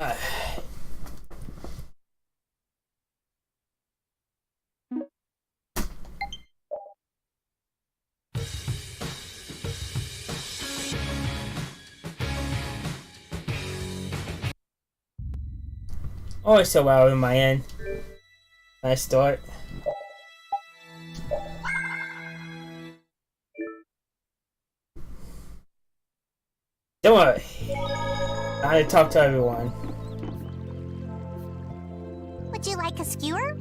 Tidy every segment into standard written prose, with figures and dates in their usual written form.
Uh, Always so well in my end. Nice start. Don't worry. I had to talk to everyone. Would you like a skewer?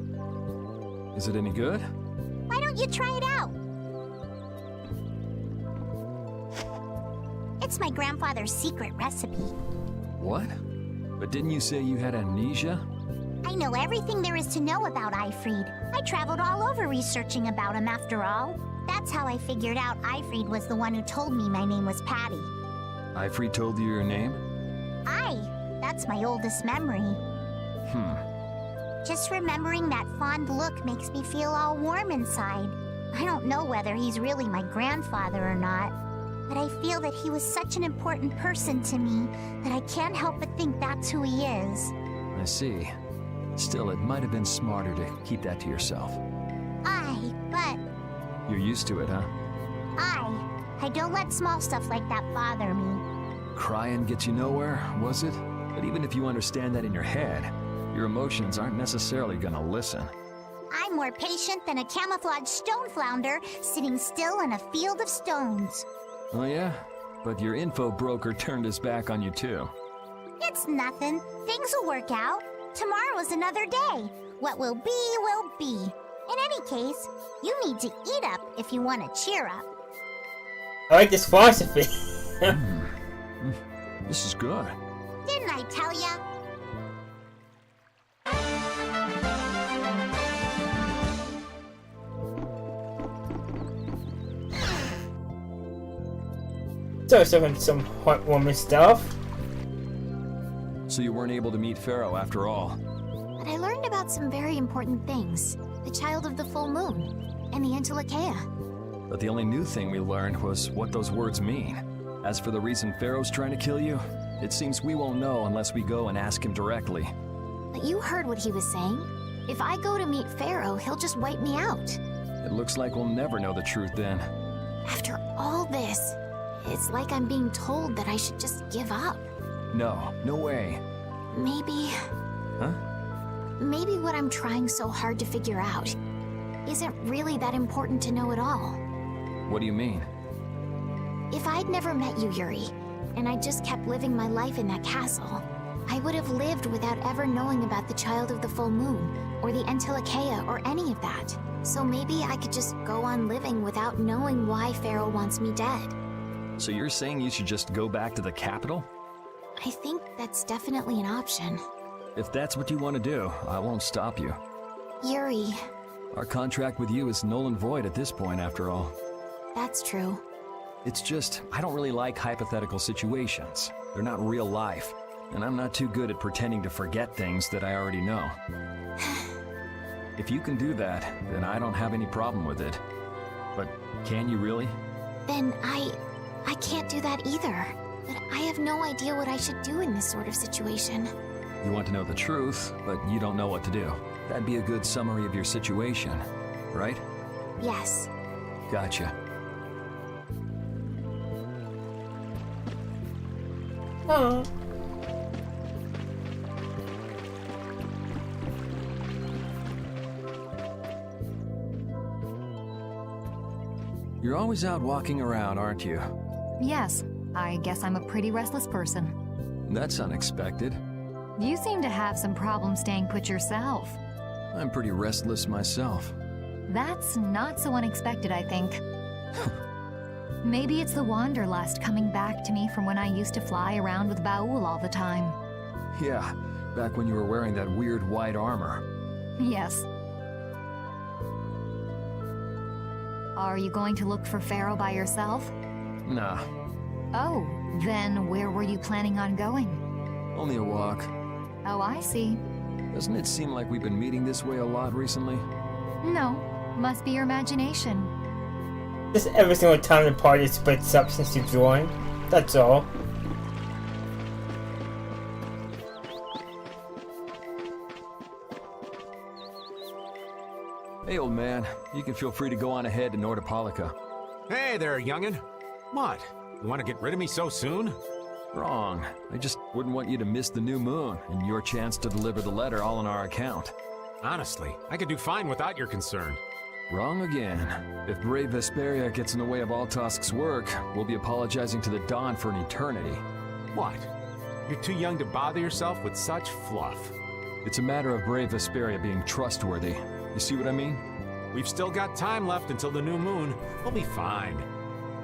Is it any good? Why don't you try it out? It's my grandfather's secret recipe. What? But didn't you say you had amnesia? I know everything there is to know about Ifried. I traveled all over researching about him after all. That's how I figured out Ifried was the one who told me my name was Patty. Ifried told you your name? That's my oldest memory. Just remembering that fond look makes me feel all warm inside. I don't know whether he's really my grandfather or not, but I feel that he was such an important person to me that I can't help but think that's who he is. I see. Still, it might have been smarter to keep that to yourself. But You're used to it, huh? I don't let small stuff like that bother me. Crying gets you nowhere, was it? But even if you understand that in your head, your emotions aren't necessarily gonna listen. I'm more patient than a camouflaged stone flounder sitting still in a field of stones. Oh yeah? But your info broker turned his back on you too. It's nothing. Things will work out. Tomorrow's another day. What will be, will be. In any case, you need to eat up if you want to cheer up. I like this philosophy. This is good. Didn't I tell ya? So, some heartwarming stuff. So you weren't able to meet Pharaoh after all. But I learned about some very important things. The child of the full moon, and the Antilocheia. But the only new thing we learned was what those words mean. As for the reason Pharaoh's trying to kill you, it seems we won't know unless we go and ask him directly. But you heard what he was saying. If I go to meet Pharaoh, he'll just wipe me out. It looks like we'll never know the truth then. After all this, it's like I'm being told that I should just give up. No, no way. Maybe... Huh? Maybe what I'm trying so hard to figure out isn't really that important to know at all. What do you mean? If I'd never met you, Yuri, and I just kept living my life in that castle, I would have lived without ever knowing about the Child of the Full Moon, or the Antilocheia, or any of that. So maybe I could just go on living without knowing why Pharaoh wants me dead. So you're saying you should just go back to the capital? I think that's definitely an option. If that's what you want to do, I won't stop you. Yuri, Our contract with you is null and void at this point, after all. that's true. It's just, I don't really like hypothetical situations. They're not real life, and I'm not too good at pretending to forget things that I already know. If you can do that, then I don't have any problem with it. But can you really? Then I can't do that either. But I have no idea what I should do in this sort of situation. You want to know the truth, but you don't know what to do. That'd be a good summary of your situation, right? Yes. Gotcha. Oh. You're always out walking around, aren't you? Yes, I guess I'm a pretty restless person. That's unexpected. You seem to have some problems staying put yourself. I'm pretty restless myself. That's not so unexpected, I think. Maybe it's the wanderlust coming back to me from when I used to fly around with Baul all the time. Yeah, back when you were wearing that weird white armor. Yes. Are you going to look for Pharaoh by yourself? Nah, Oh, then where were you planning on going? only a walk. Oh, I see. Doesn't it seem like we've been meeting this way a lot recently? No, must be your imagination. Just every single time the party splits up since you joined. That's all. Hey, old man. You can feel free to go on ahead to Nordopolica. Hey there, youngin'. What? You want to get rid of me so soon? Wrong. I just wouldn't want you to miss the new moon and your chance to deliver the letter all on our account. Honestly, I could do fine without your concern. Wrong again. If brave Vesperia gets in the way of Altosk's work, we'll be apologizing to the Dawn for an eternity. What? You're too young to bother yourself with such fluff. It's a matter of brave Vesperia being trustworthy. You see what I mean? We've still got time left until the new moon. We'll be fine.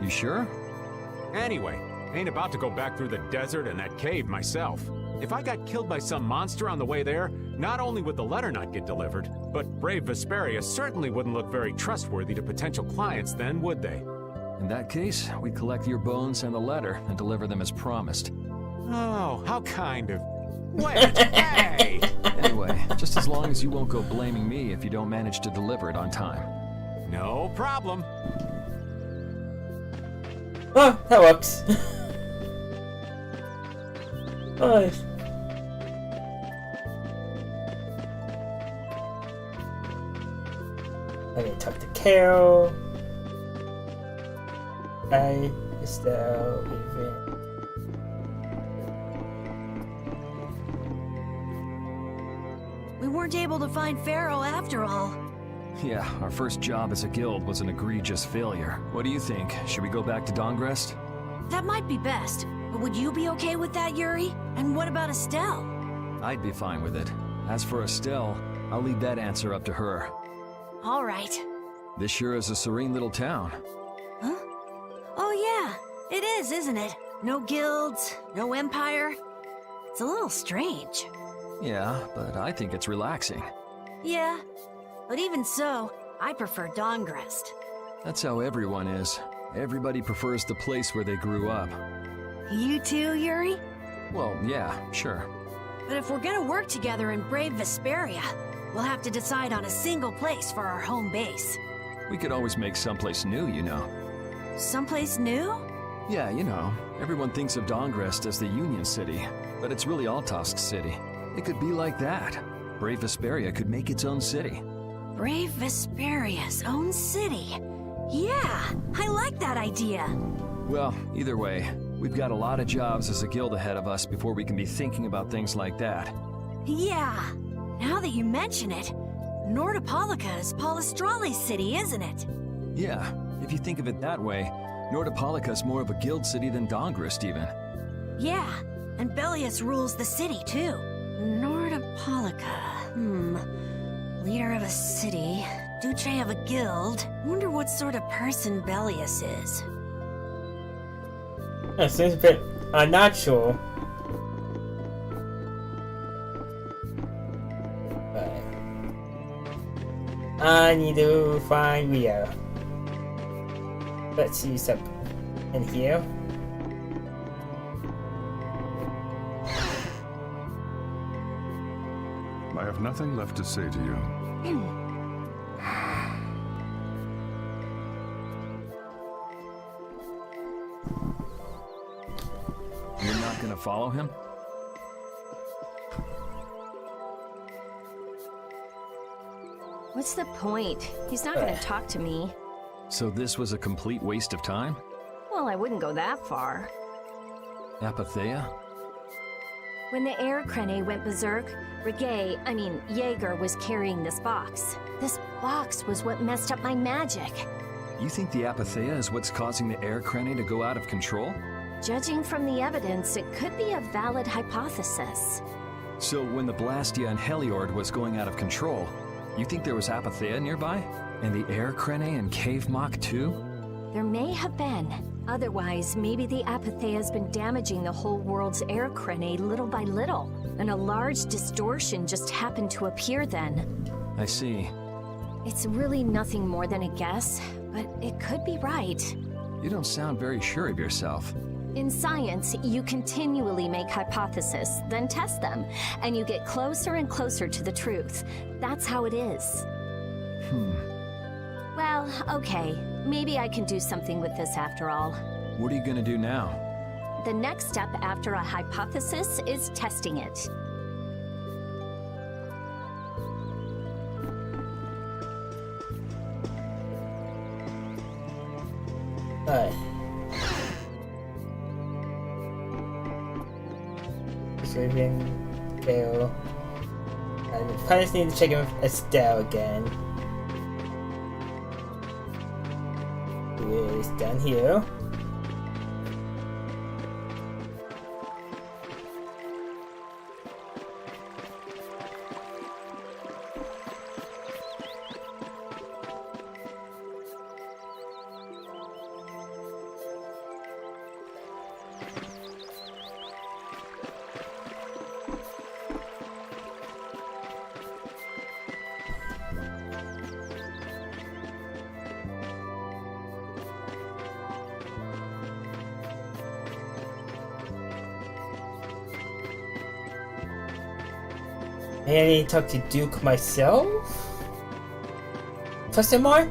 You sure? Anyway, I ain't about to go back through the desert and that cave myself. If I got killed by some monster on the way there, not only would the letter not get delivered, but brave Vesperia certainly wouldn't look very trustworthy to potential clients then, would they? In that case, we collect your bones and the letter and deliver them as promised. Oh, how kind of... Wait, hey! Anyway, just as long as you won't go blaming me if you don't manage to deliver it on time. No problem. Oh, that works. Oh. I need to talk to Carol. I Estelle, even. We weren't able to find Pharaoh after all. Yeah, our first job as a guild was an egregious failure. What do you think? Should we go back to Dongrest? That might be best. But would you be okay with that, Yuri? And what about Estelle? I'd be fine with it. As for Estelle, I'll leave that answer up to her. All right. This sure is a serene little town. Huh? Oh yeah, it is, isn't it? No guilds, no empire. It's a little strange. Yeah, but I think it's relaxing. Yeah, but even so, I prefer Dongrest. That's how everyone is. Everybody prefers the place where they grew up. You too, Yuri? Well, yeah, sure. But if we're gonna work together in brave Vesperia, we'll have to decide on a single place for our home base. We could always make someplace new, you know. Someplace new? Yeah, you know, everyone thinks of Dongrest as the Union City, but it's really Altosk City. It could be like that. Brave Vesperia could make its own city. Brave Vesperia's own city. Yeah, I like that idea. Well, either way, we've got a lot of jobs as a guild ahead of us before we can be thinking about things like that. Yeah, now that you mention it, Nordopolica is Palestrale's city, isn't it? Yeah, if you think of it that way, Nordopolica is more of a guild city than Dongrest even. Yeah, and Bellius rules the city too. Nordopolica, leader of a city, Duce of a guild. Wonder what sort of person Bellius is. It seems a bit unnatural. But I need to find Rio. Let's see something in here. I have nothing left to say to you. You're not gonna follow him? What's the point? He's not gonna talk to me. So this was a complete waste of time? Well, I wouldn't go that far. Apatheia? When the air crane went berserk, Jaeger was carrying this box. This box was what messed up my magic. You think the Apatheia is what's causing the air crane to go out of control? Judging from the evidence, it could be a valid hypothesis. So when the Blastia and Heliord was going out of control, you think there was Apatheia nearby? And the air crane and cave mock too? There may have been. Otherwise, maybe the Apatheia's been damaging the whole world's air crane little by little, and a large distortion just happened to appear then. I see. It's really nothing more than a guess, but it could be right. You don't sound very sure of yourself. In science, you continually make hypotheses, then test them, and you get closer and closer to the truth. That's how it is. Well, okay. Maybe I can do something with this after all. What are you gonna do now? The next step after a hypothesis is testing it. Alright. Sleeping, Kale. And I just need to check in with Estelle again. Who is down here. Maybe I need to talk to Duke myself? Question mark?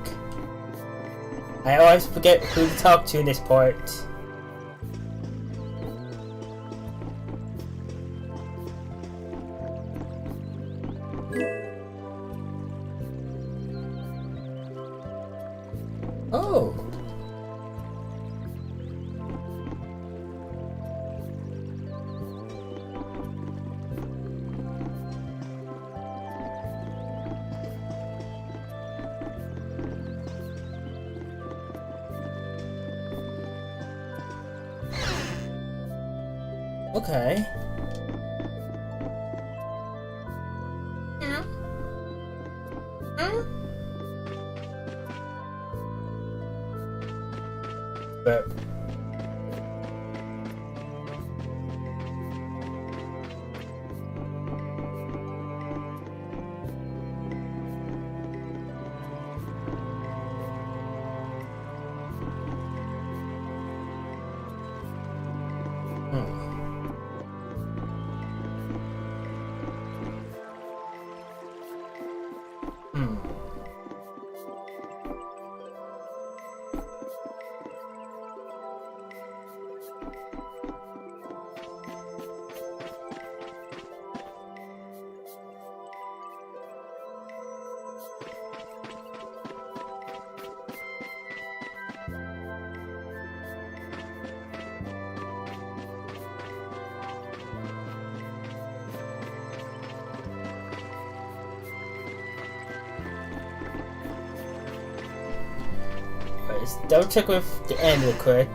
I always forget who to talk to in this part. Oh. Okay. But let's double check with the end real quick.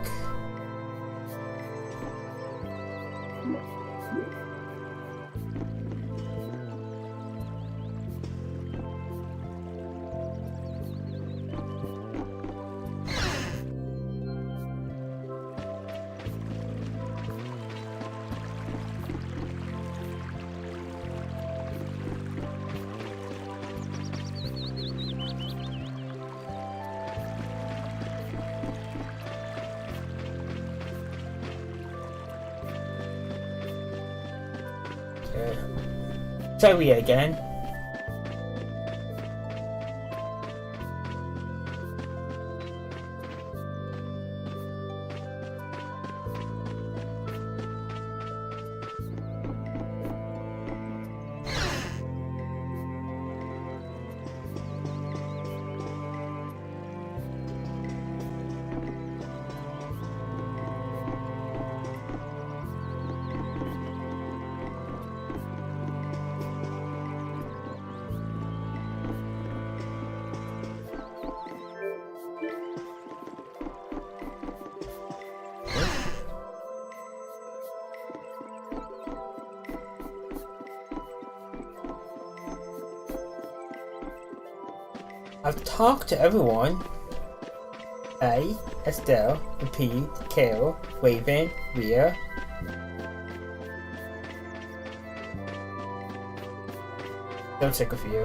Try we again. I've talked to everyone. A, Estelle, Pete, Kale, Raven, Rhea. Don't check with you.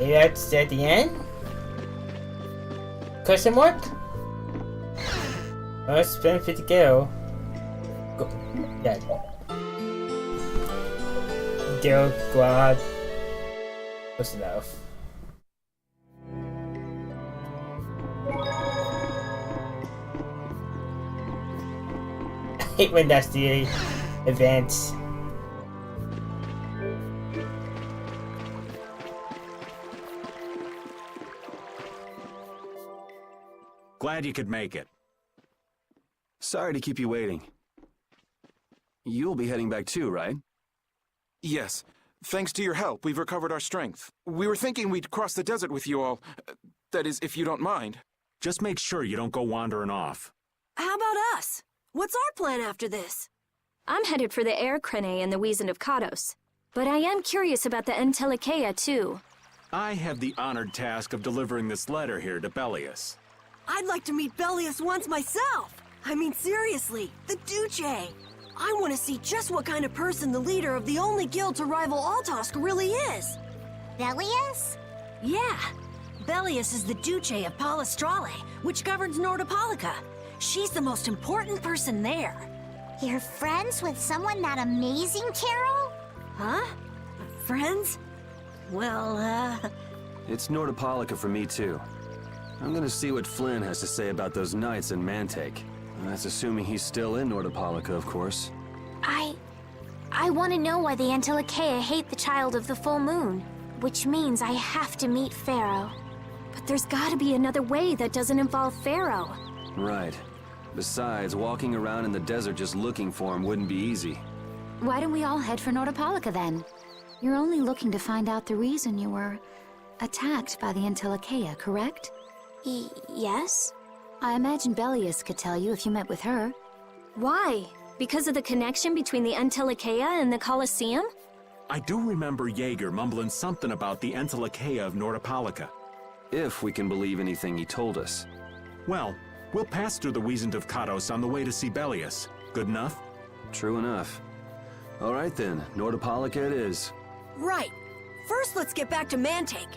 Maybe that's at the end? Question mark? Oh, it's been 50 go. Go. Yeah. Go out. Close enough. I hate when that's the event. Glad you could make it. Sorry to keep you waiting. You'll be heading back too, right? Yes. Thanks to your help, we've recovered our strength. We were thinking we'd cross the desert with you all. That is, if you don't mind. Just make sure you don't go wandering off. How about us? What's our plan after this? I'm headed for the Air Crene and the Wizened of Kados. But I am curious about the Entelikeia, too. I have the honored task of delivering this letter here to Bellius. I'd like to meet Bellius once myself. I mean, seriously, the Duce. I want to see just what kind of person the leader of the only guild to rival Altosk really is. Bellius? Yeah. Bellius is the Duce of Palestrale, which governs Nordopolica. She's the most important person there. You're friends with someone that amazing, Carol? Huh? Friends? Well, It's Nordopolica for me too. I'm gonna see what Flynn has to say about those knights in Mantake. That's assuming he's still in Nordopolica, of course. I want to know why the Entelikeia hate the child of the full moon, which means I have to meet Pharaoh. But there's gotta be another way that doesn't involve Pharaoh. Right. Besides, walking around in the desert just looking for him wouldn't be easy. Why don't we all head for Nordopolica then? You're only looking to find out the reason you were attacked by the Entelikeia, correct? Yes? I imagine Bellius could tell you if you met with her. Why? Because of the connection between the Entelikeia and the Colosseum? I do remember Jaeger mumbling something about the Entelikeia of Nordopolica. If we can believe anything he told us. Well, we'll pass through the Wizened of Kados on the way to see Bellius. Good enough? True enough. All right then, Nordopolica it is. right. First, let's get back to Mantake.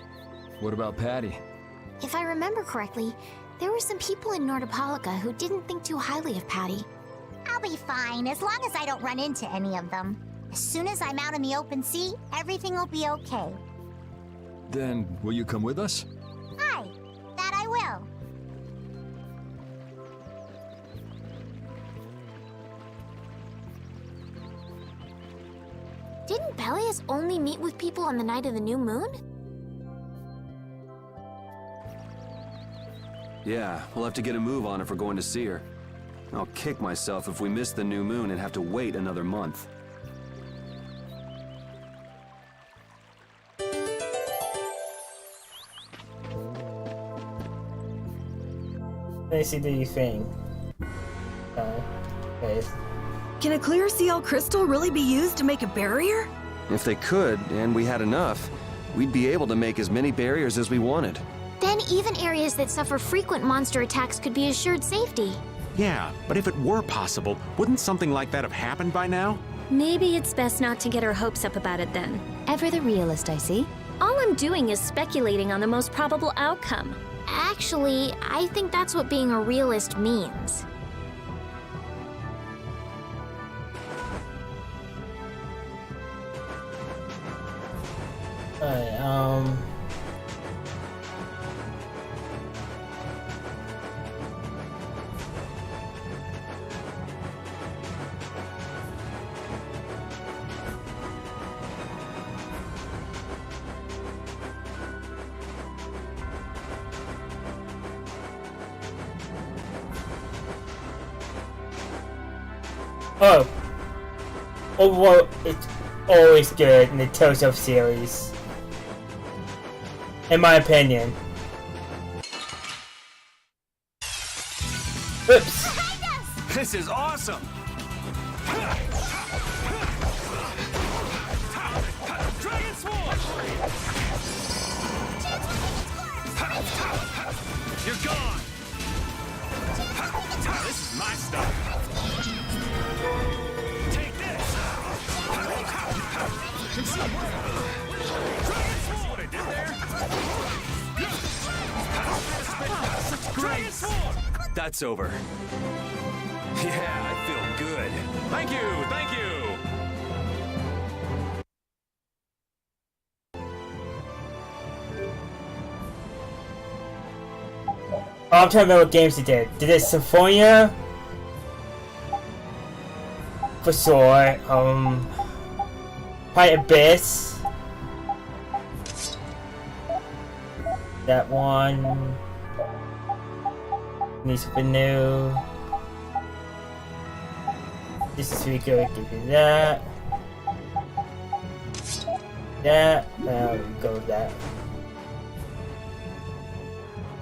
What about Patty? If I remember correctly, there were some people in Nordopolica who didn't think too highly of Patty. I'll be fine, as long as I don't run into any of them. As soon as I'm out in the open sea, everything will be okay. Then, will you come with us? Hi, that I will. Didn't Bellius only meet with people on the night of the new moon? Yeah, we'll have to get a move on if we're going to see her. I'll kick myself if we miss the new moon and have to wait another month. Let me see the thing. Okay. Can a clear CL crystal really be used to make a barrier? If they could, and we had enough, we'd be able to make as many barriers as we wanted. Then even areas that suffer frequent monster attacks could be assured safety. Yeah, but if it were possible, wouldn't something like that have happened by now? Maybe it's best not to get our hopes up about it then. Ever the realist, I see. All I'm doing is speculating on the most probable outcome. Actually, I think that's what being a realist means. Alright, overall, it's always good in the Tales of series. In my opinion. Oops! This is awesome! Dragon Sword! You're gone! This is my stuff! Take this! Dragon Sword! That's over. Yeah, I feel good. Thank you, thank you! Oh, I'm trying to remember what games he did. Did it Symphonia? For sure. Probably Abyss. That one. Needs something new. This is really good. Give you that. That. We'll go with that.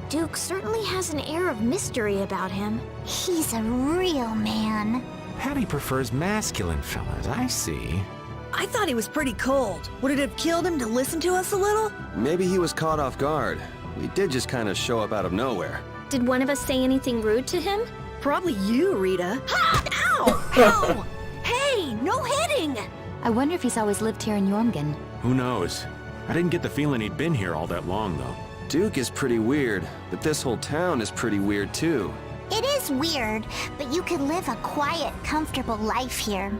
Duke certainly has an air of mystery about him. He's a real man. Patty prefers masculine fellas, I see. I thought he was pretty cold. Would it have killed him to listen to us a little? Maybe he was caught off guard. We did just kind of show up out of nowhere. Did one of us say anything rude to him? Probably you, Rita. Ha! Ow! Ow! Hey, no hitting! I wonder if he's always lived here in Jormungand. Who knows? I didn't get the feeling he'd been here all that long, though. Duke is pretty weird, but this whole town is pretty weird too. It is weird, but you could live a quiet, comfortable life here.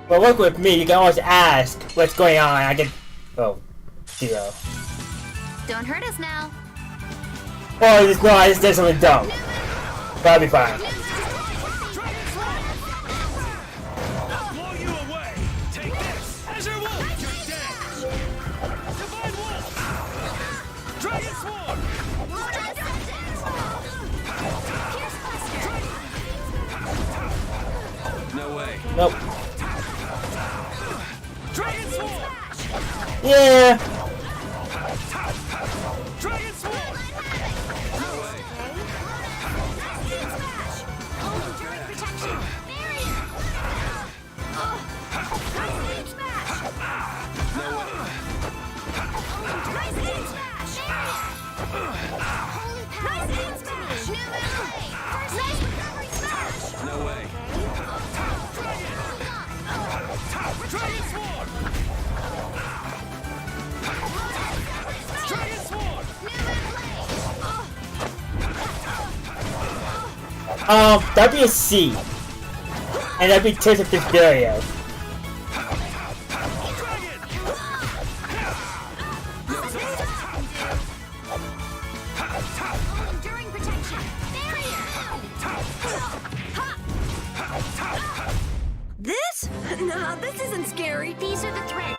Well, work with me. You can always ask what's going on. I can. Oh, 0. Don't hurt us now. Oh, just no. I just did something dumb. But I'll be fine. No way. Nope. Yeah. No way. That'd be a C. And that'd be Tears of Vesperia. This? Nah, this isn't scary. These are the threads.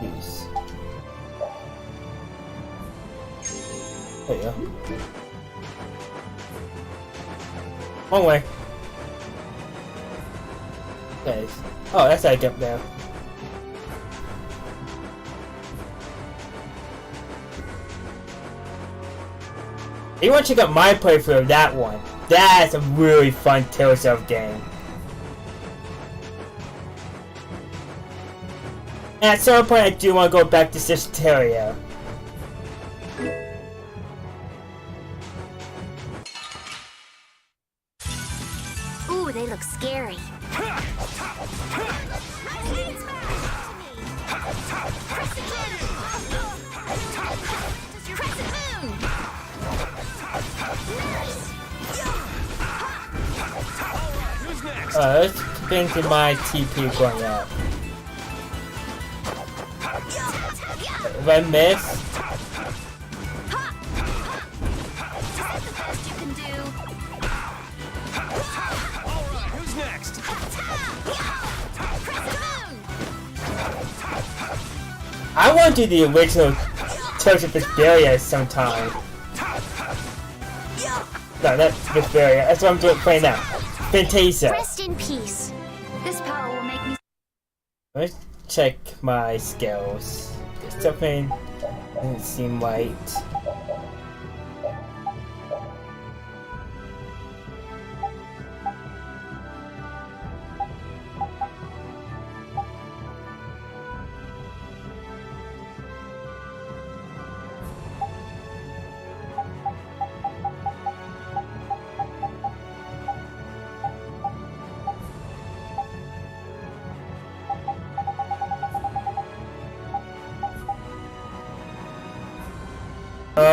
Use. There you go. One way. Guys. Oh, that's how I jump down. You want to check out my playthrough of that one? That's a really fun Tales of game. And at some point, I do want to go back to Vesperia. Ooh, they look scary. Let's get into my TP going up. If I miss, Who's next? I want to do the original Tales of Vesperia sometime. No, not Vesperia. That's what I'm doing playing now. Fantasia. Rest in peace. This power will make me. Let's check my skills. Something doesn't seem right.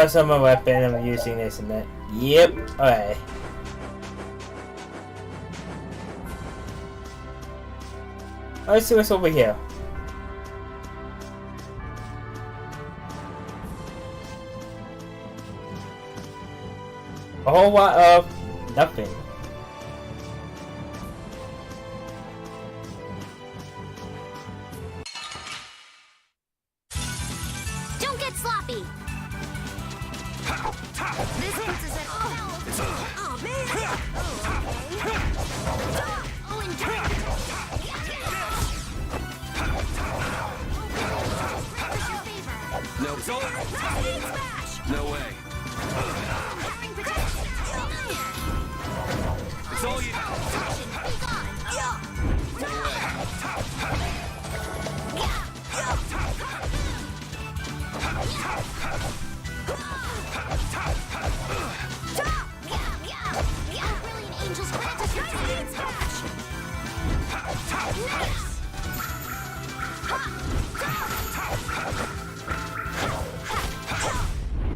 pause on my weapon. I'm using this and that. Yep. Alright. Let's see what's over here. A whole lot of nothing. Don't get sloppy! This puts us at... Oh, man! Oh, and No, no way. It's all you.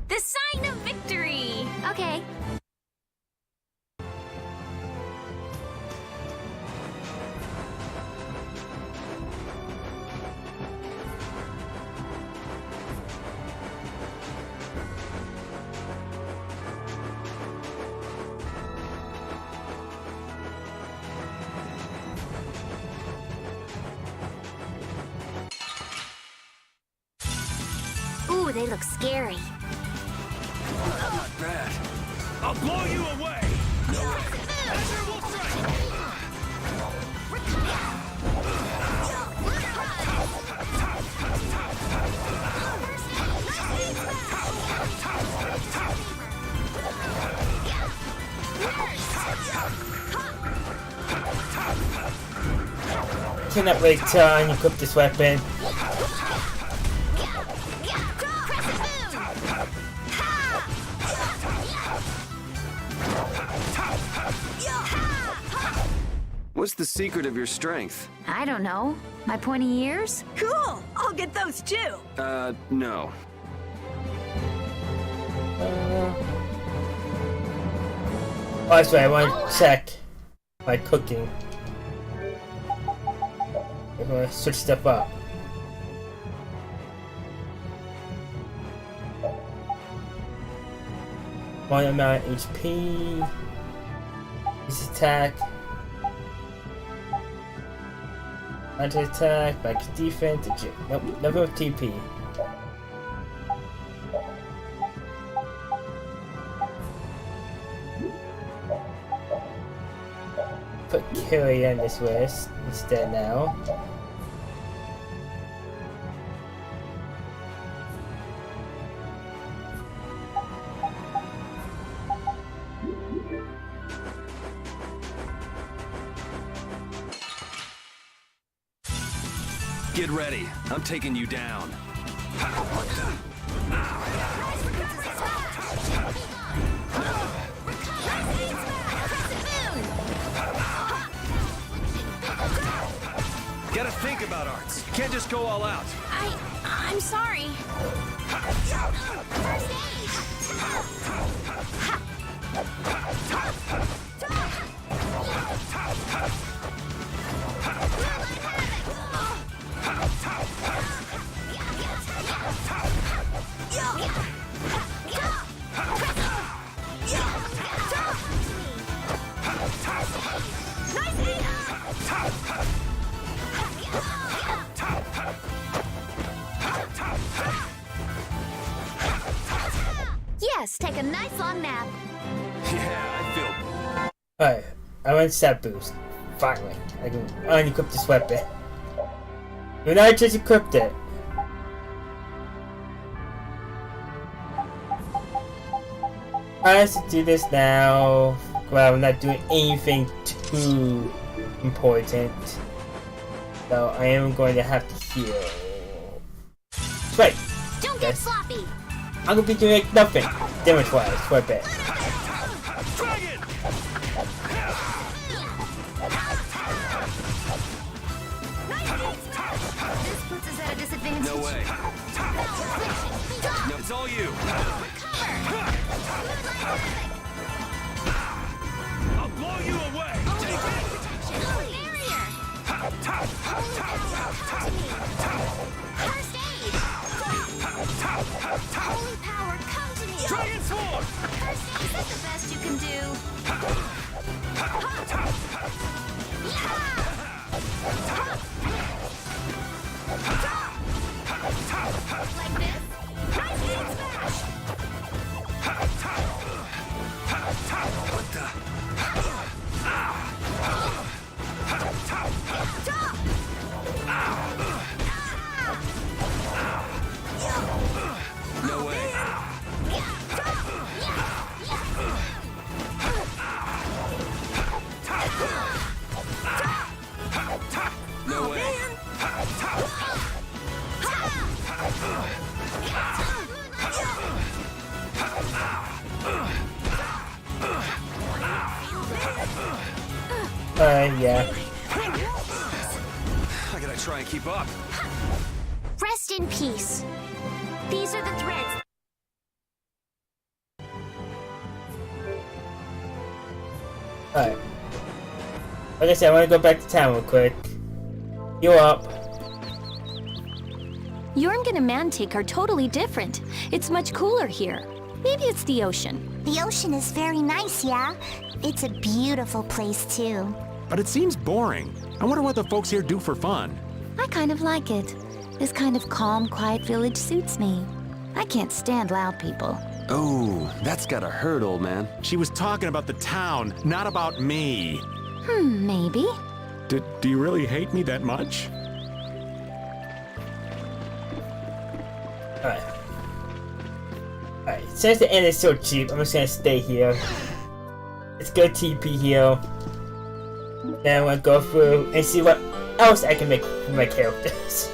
The sign of victory! Okay. Ooh, they look scary. Not bad. I'll blow you away! No way. Azure will strike! Cannot wait till I equip this weapon. What's the secret of your strength? I don't know. My pointy ears? Cool! I'll get those too! No. Oh, that's right, I want to check my cooking. I'm gonna switch stuff up. One amount of HP. This attack. Anti-attack, back defense, nope, level of TP. Put Kyrie on this list instead now. Get ready. I'm taking you down. Gotta think about arts. You can't just go all out. I'm sorry. Yes, take a nice long nap. Yeah, I feel... Alright, I want stat boost. Finally, I can unequip this weapon. When I just equipped it. I have to do this now. Well, I'm not doing anything too important. So I am going to have to heal. That's right. Don't get sloppy. I'm gonna be doing like nothing damage-wise for a bit. Dragon! This puts us at a disadvantage. No way. No, it's all you. I'll blow you away! First aid! Holy power, come to me! Transform! First aid, is that the best you can do? Like this? Nice aid smash! What the? No way. No way. Yeah. I gotta try and keep up. Rest in peace. These are the threads. Alright. Like I said, I want to go back to town real quick. You up? Yormgan and Mantic are totally different. It's much cooler here. Maybe it's the ocean. The ocean is very nice, yeah? It's a beautiful place, too. But it seems boring. I wonder what the folks here do for fun. I kind of like it. This kind of calm, quiet village suits me. I can't stand loud people. Oh, that's gotta hurt, old man. She was talking about the town, not about me. Maybe. Do you really hate me that much? Alright. Alright, since the end is so cheap, I'm just gonna stay here. Let's go TP here. Then I'm gonna go through and see what else I can make for my characters.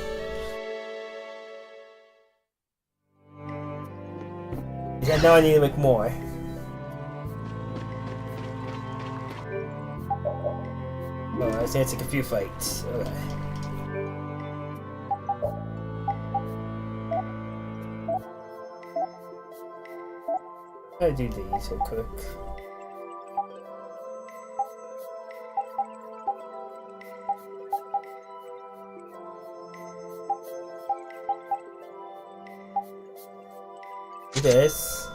I know I need to make more. Oh, it's gonna take a few fights. Okay. I'll do these real quick. Do this.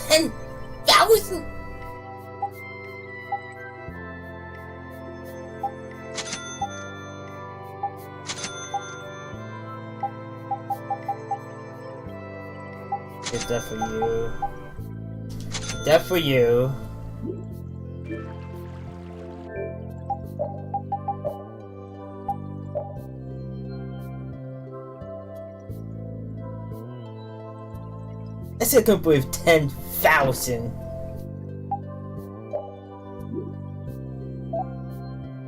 $10,000. Get that for you. That for you. I still can't believe 10,000.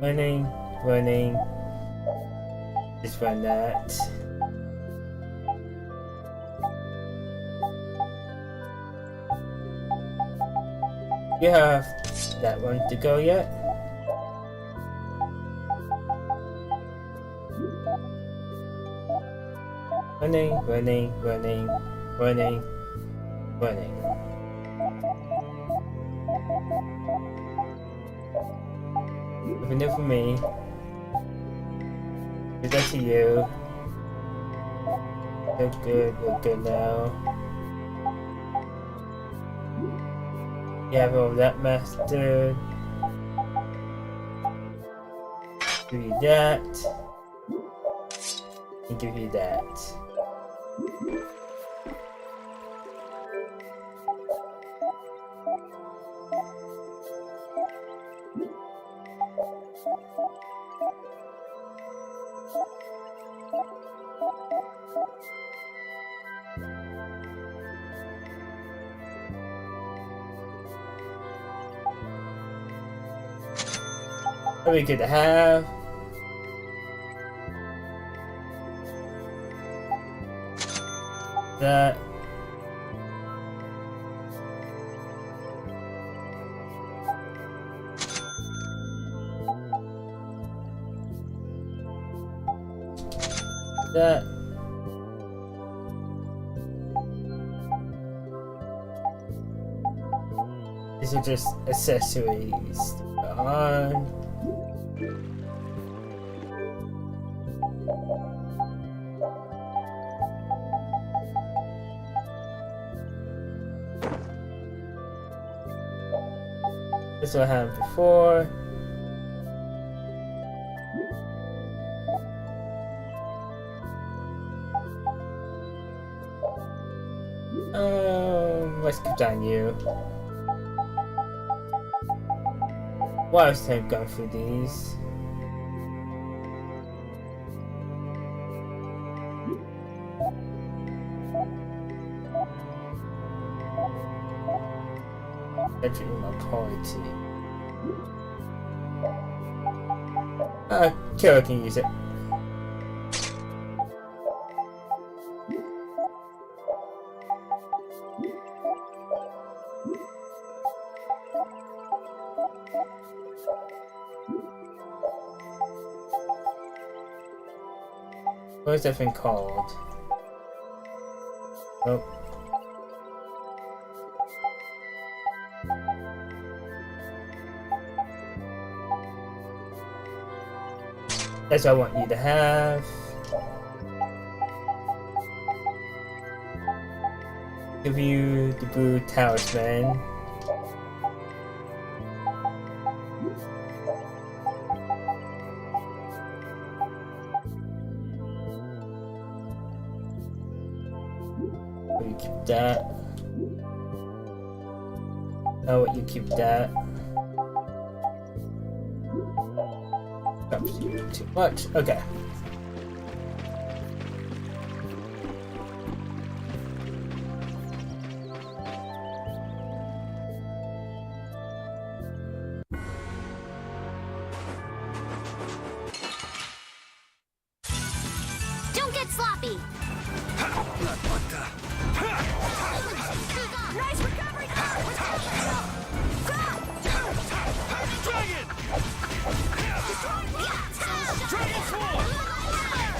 Running. Just run that. You have that one to go yet? Running. Open it for me. Do that to you. We're good now. You have all that mastered. Give you that. And give you that. That'd be good to have. That. that. These are just accessories to put on. This is what I had before. Let's keep on you. Why was I going through these? Entering my party. Kira can use it. What is that thing called? Nope. That's what I want you to have. Give you the blue talisman. You keep that. Oh, you keep that. Perhaps you too much. Okay. Don't get sloppy! Nice recovery! Dragon! Dragon Sword! Dragon Sword! Dragon!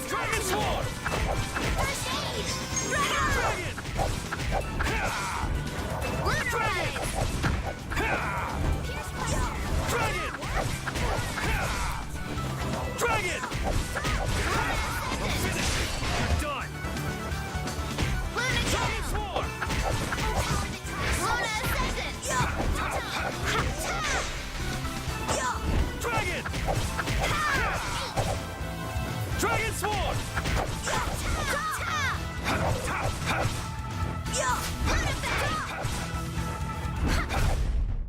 Dragon! Dragon! Dragon! Finish it! You're done! Dragon Sword! Dragon! Dragon Sword!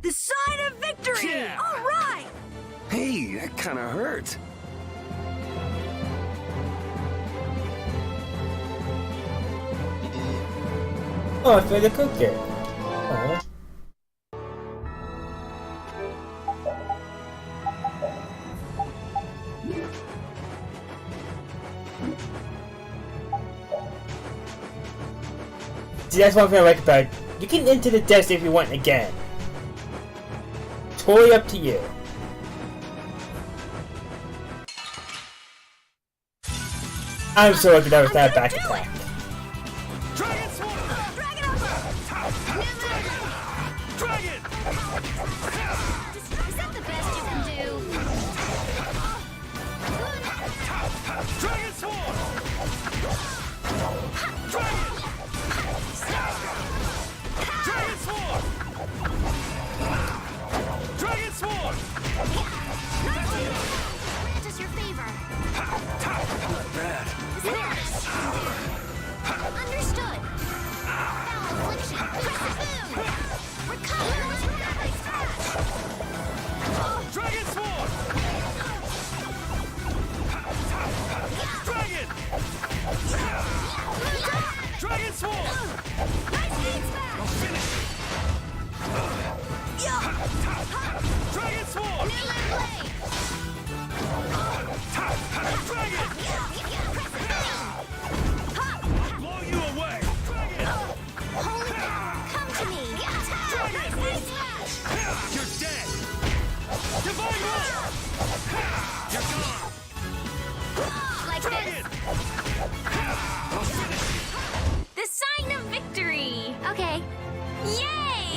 The sign of victory! Yeah. All right! Hey, that kind of hurt. Oh, I found the cookie. Oh. See, that's one thing I like about it. You can enter the desert if you want again. Totally up to you. I'm so lucky that was that back attack. Dragon Sword! Dragon! Is that the best you can do? Dragon Sword! Dragon! Dragon Sword! Dragon Sword! Grant us your favor. Not bad.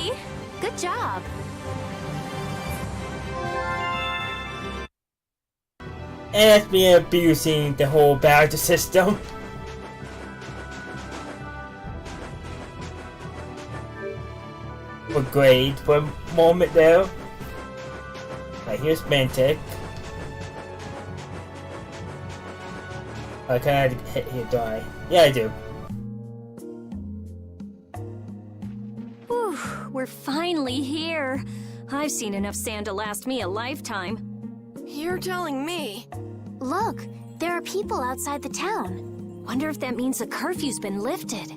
me. Good job. And that's me abusing the whole badge system. For grade for a moment though. Right, here's Mantic. Can I hit here, do I? Yeah, I do. Whew, we're finally here. I've seen enough sand to last me a lifetime. You're telling me. Look, there are people outside the town. Wonder if that means the curfew's been lifted.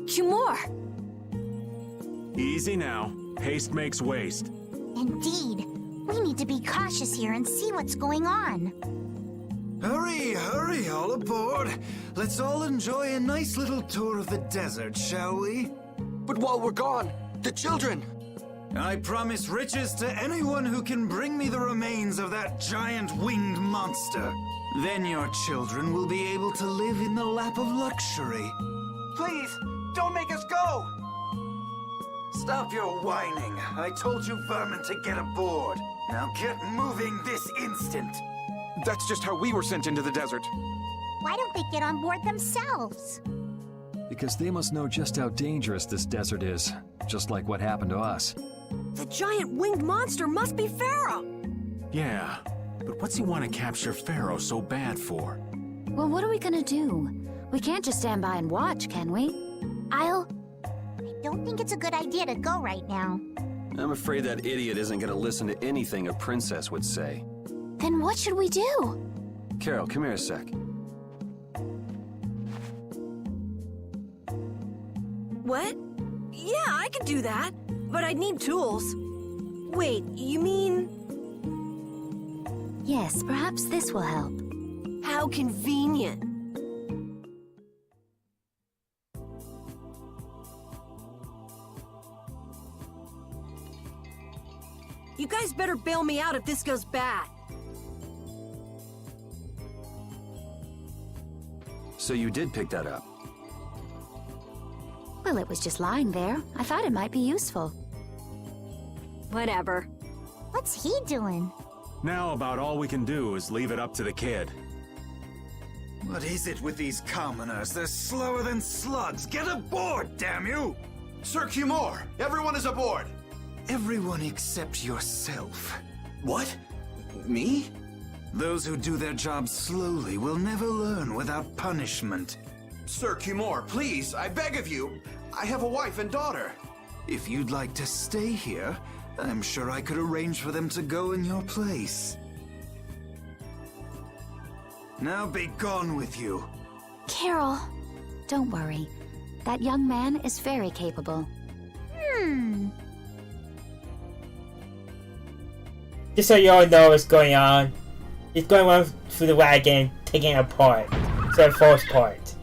Cumore! Easy now. Haste makes waste. Indeed. We need to be cautious here and see what's going on. Hurry, hurry, all aboard. Let's all enjoy a nice little tour of the desert, shall we? But while we're gone, the children! I promise riches to anyone who can bring me the remains of that giant winged monster. Then your children will be able to live in the lap of luxury. Please, don't make us go! Stop your whining. I told you vermin to get aboard. Now get moving this instant. That's just how we were sent into the desert. Why don't they get on board themselves? Because they must know just how dangerous this desert is, just like what happened to us. The giant winged monster must be Pharaoh! Yeah, but what's he want to capture Pharaoh so bad for? Well, what are we gonna do? We can't just stand by and watch, can we? I don't think it's a good idea to go right now. I'm afraid that idiot isn't gonna listen to anything a princess would say. Then what should we do? Carol, come here a sec. What? Yeah, I could do that. But I'd need tools. Wait, you mean... Yes, perhaps this will help. How convenient. You guys better bail me out if this goes bad. So you did pick that up? Well, it was just lying there. I thought it might be useful. Whatever. What's he doing? Now about all we can do is leave it up to the kid. What is it with these commoners? They're slower than slugs. Get aboard, damn you! Sir Cumore, everyone is aboard! Everyone except yourself. What? Me? Those who do their jobs slowly will never learn without punishment. Sir Cumore, please, I beg of you. I have a wife and daughter. If you'd like to stay here, I'm sure I could arrange for them to go in your place. Now be gone with you. Carol. Don't worry. That young man is very capable. Just so you all know what's going on. He's going on through the wagon, taking it apart. So it falls apart.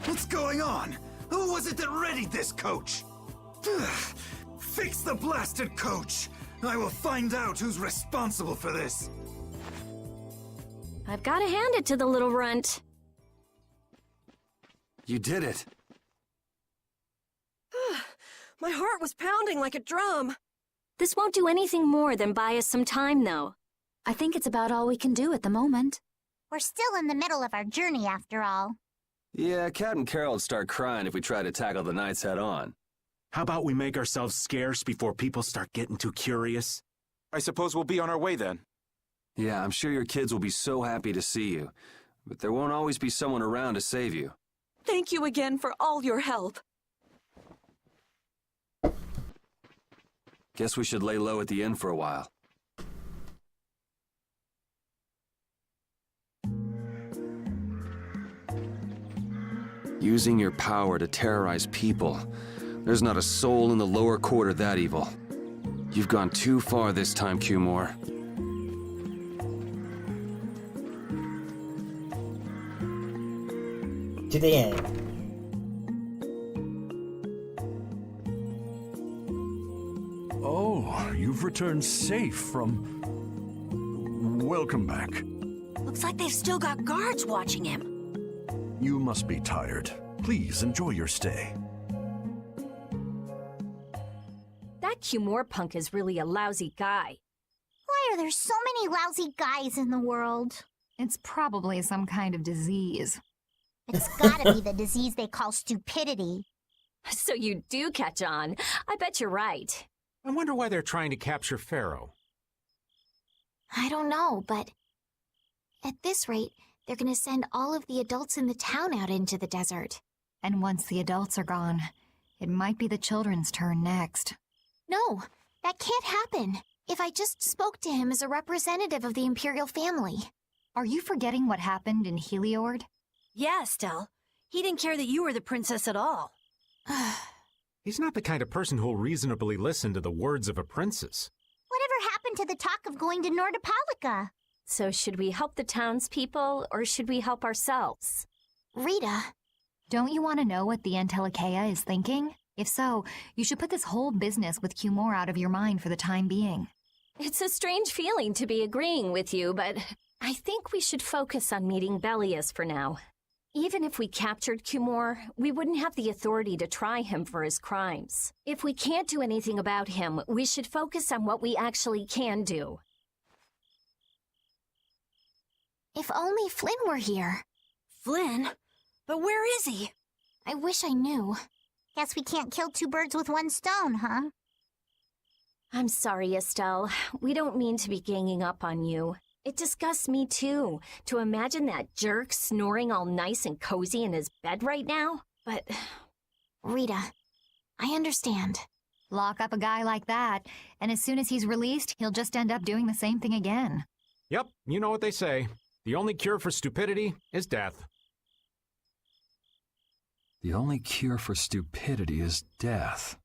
What's going on? Who was it that readied this coach? Fix the blasted coach! I will find out who's responsible for this. I've got to hand it to the little runt. You did it. My heart was pounding like a drum. This won't do anything more than buy us some time, though. I think it's about all we can do at the moment. We're still in the middle of our journey after all. Yeah, Cat and Carol would start crying if we tried to tackle the knights head on. How about we make ourselves scarce before people start getting too curious? I suppose we'll be on our way then. Yeah, I'm sure your kids will be so happy to see you. But there won't always be someone around to save you. Thank you again for all your help. Guess we should lay low at the inn for a while. Using your power to terrorize people. There's not a soul in the lower quarter that evil. You've gone too far this time, Cumore. To the end. Oh, you've returned safe from... Welcome back. Looks like they've still got guards watching him. You must be tired. Please enjoy your stay. That Cumore punk is really a lousy guy. Why are there so many lousy guys in the world? It's probably some kind of disease. It's gotta be the disease they call stupidity. So you do catch on. I bet you're right. I wonder why they're trying to capture Pharaoh. I don't know, but at this rate, they're gonna send all of the adults in the town out into the desert. And once the adults are gone, it might be the children's turn next. No, that can't happen. If I just spoke to him as a representative of the Imperial family. Are you forgetting what happened in Heliord? Yeah, Estelle. He didn't care that you were the princess at all. He's not the kind of person who'll reasonably listen to the words of a princess. Whatever happened to the talk of going to Nordopolica? So should we help the townspeople, or should we help ourselves? Rita. Don't you want to know what the Entelecheia is thinking? If so, you should put this whole business with Cumore out of your mind for the time being. It's a strange feeling to be agreeing with you, but I think we should focus on meeting Belius for now. Even if we captured Cumore, we wouldn't have the authority to try him for his crimes. If we can't do anything about him, we should focus on what we actually can do. If only Flynn were here. Flynn? But where is he? I wish I knew. Guess we can't kill two birds with one stone, huh? I'm sorry, Estelle. We don't mean to be ganging up on you. It disgusts me, too, to imagine that jerk snoring all nice and cozy in his bed right now. But... Rita, I understand. Lock up a guy like that, and as soon as he's released, he'll just end up doing the same thing again. Yep, you know what they say. The only cure for stupidity is death. The only cure for stupidity is death.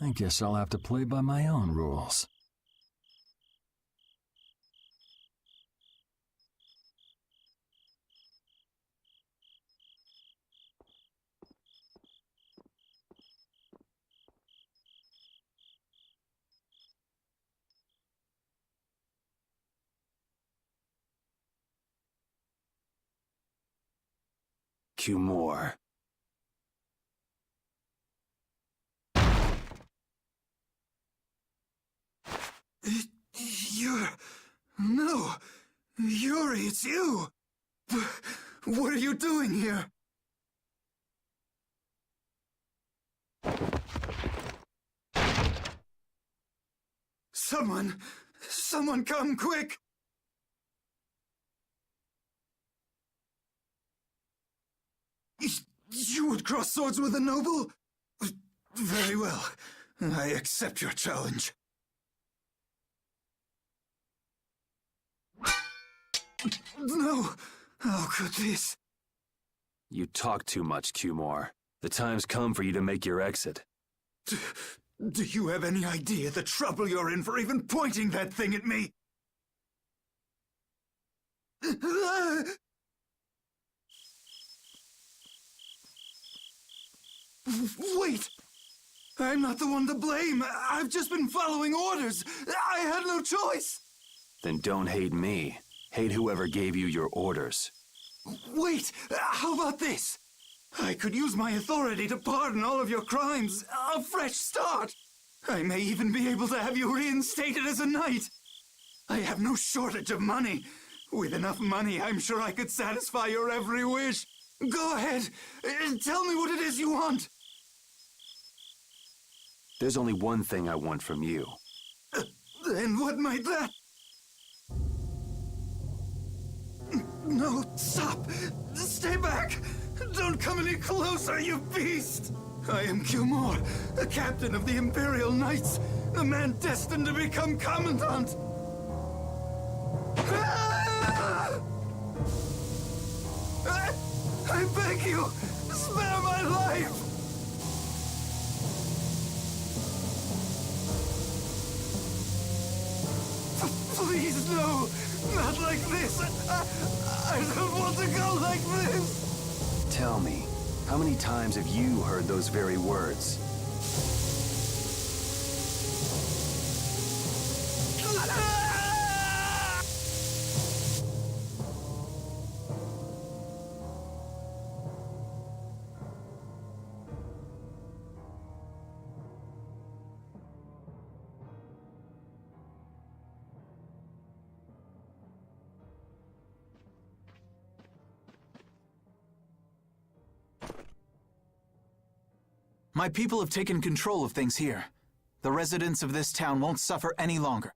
I guess I'll have to play by my own rules. Cumore. No! Yuri, it's you! What are you doing here? Someone come quick! You would cross swords with a noble? Very well. I accept your challenge. No! How could this? You talk too much, Cumore. The time's come for you to make your exit. Do you have any idea the trouble you're in for even pointing that thing at me? Wait! I'm not the one to blame. I've just been following orders. I had no choice. Then don't hate me. Hate whoever gave you your orders. Wait! How about this? I could use my authority to pardon all of your crimes. A fresh start. I may even be able to have you reinstated as a knight. I have no shortage of money. With enough money, I'm sure I could satisfy your every wish. Go ahead. Tell me what it is you want. There's only one thing I want from you. And what might that... No, stop! Stay back! Don't come any closer, you beast! I am Cumore, the captain of the Imperial Knights, the man destined to become Commandant! Ah! I you! Spare my life! Please, no! Not like this! I don't want to go like this! Tell me, how many times have you heard those very words? My people have taken control of things here. The residents of this town won't suffer any longer.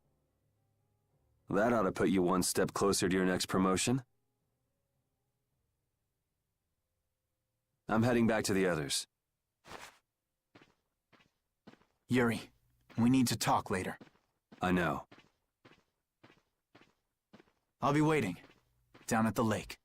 That ought to put you one step closer to your next promotion. I'm heading back to the others. Yuri, we need to talk later. I know. I'll be waiting, down at the lake.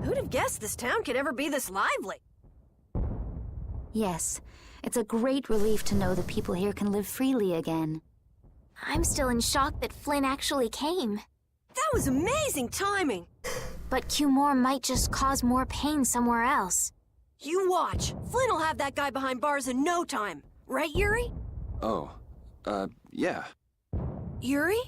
Who'd have guessed this town could ever be this lively? Yes, it's a great relief to know that people here can live freely again. I'm still in shock that Flynn actually came. That was amazing timing! But Cumore might just cause more pain somewhere else. You watch. Flynn will have that guy behind bars in no time. Right, Yuri? Oh, yeah. Yuri?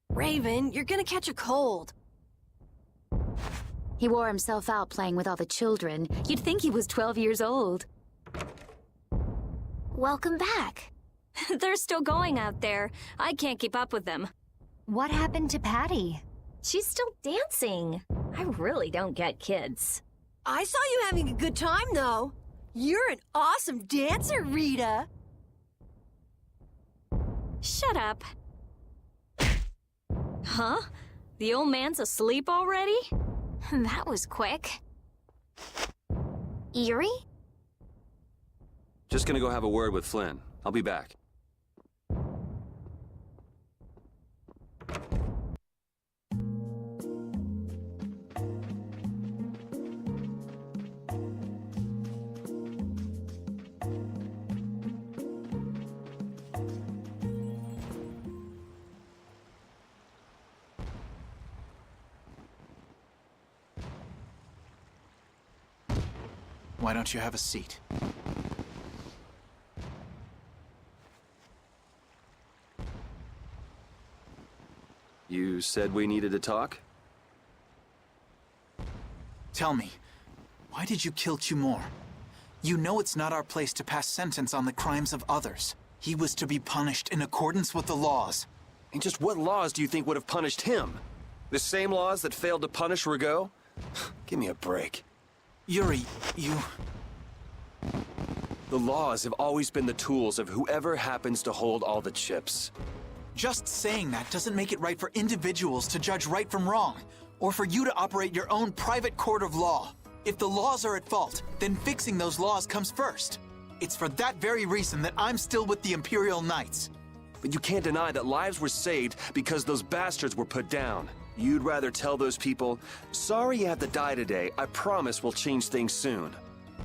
Raven, you're gonna catch a cold. He wore himself out playing with all the children. You'd think he was 12 years old. Welcome back. They're still going out there. I can't keep up with them. What happened to Patty? She's still dancing. I really don't get kids. I saw you having a good time, though. You're an awesome dancer, Rita. Shut up. Huh? The old man's asleep already? That was quick. Yuri? Just gonna go have a word with Flynn. I'll be back. Why don't you have a seat? You said we needed to talk? Tell me, why did you kill Cumore? You know it's not our place to pass sentence on the crimes of others. He was to be punished in accordance with the laws. And just what laws do you think would have punished him? The same laws that failed to punish Rigaud? Give me a break. Yuri, you... The laws have always been the tools of whoever happens to hold all the chips. Just saying that doesn't make it right for individuals to judge right from wrong, or for you to operate your own private court of law. If the laws are at fault, then fixing those laws comes first. It's for that very reason that I'm still with the Imperial Knights. But you can't deny that lives were saved because those bastards were put down. You'd rather tell those people, sorry you have to die today, I promise we'll change things soon.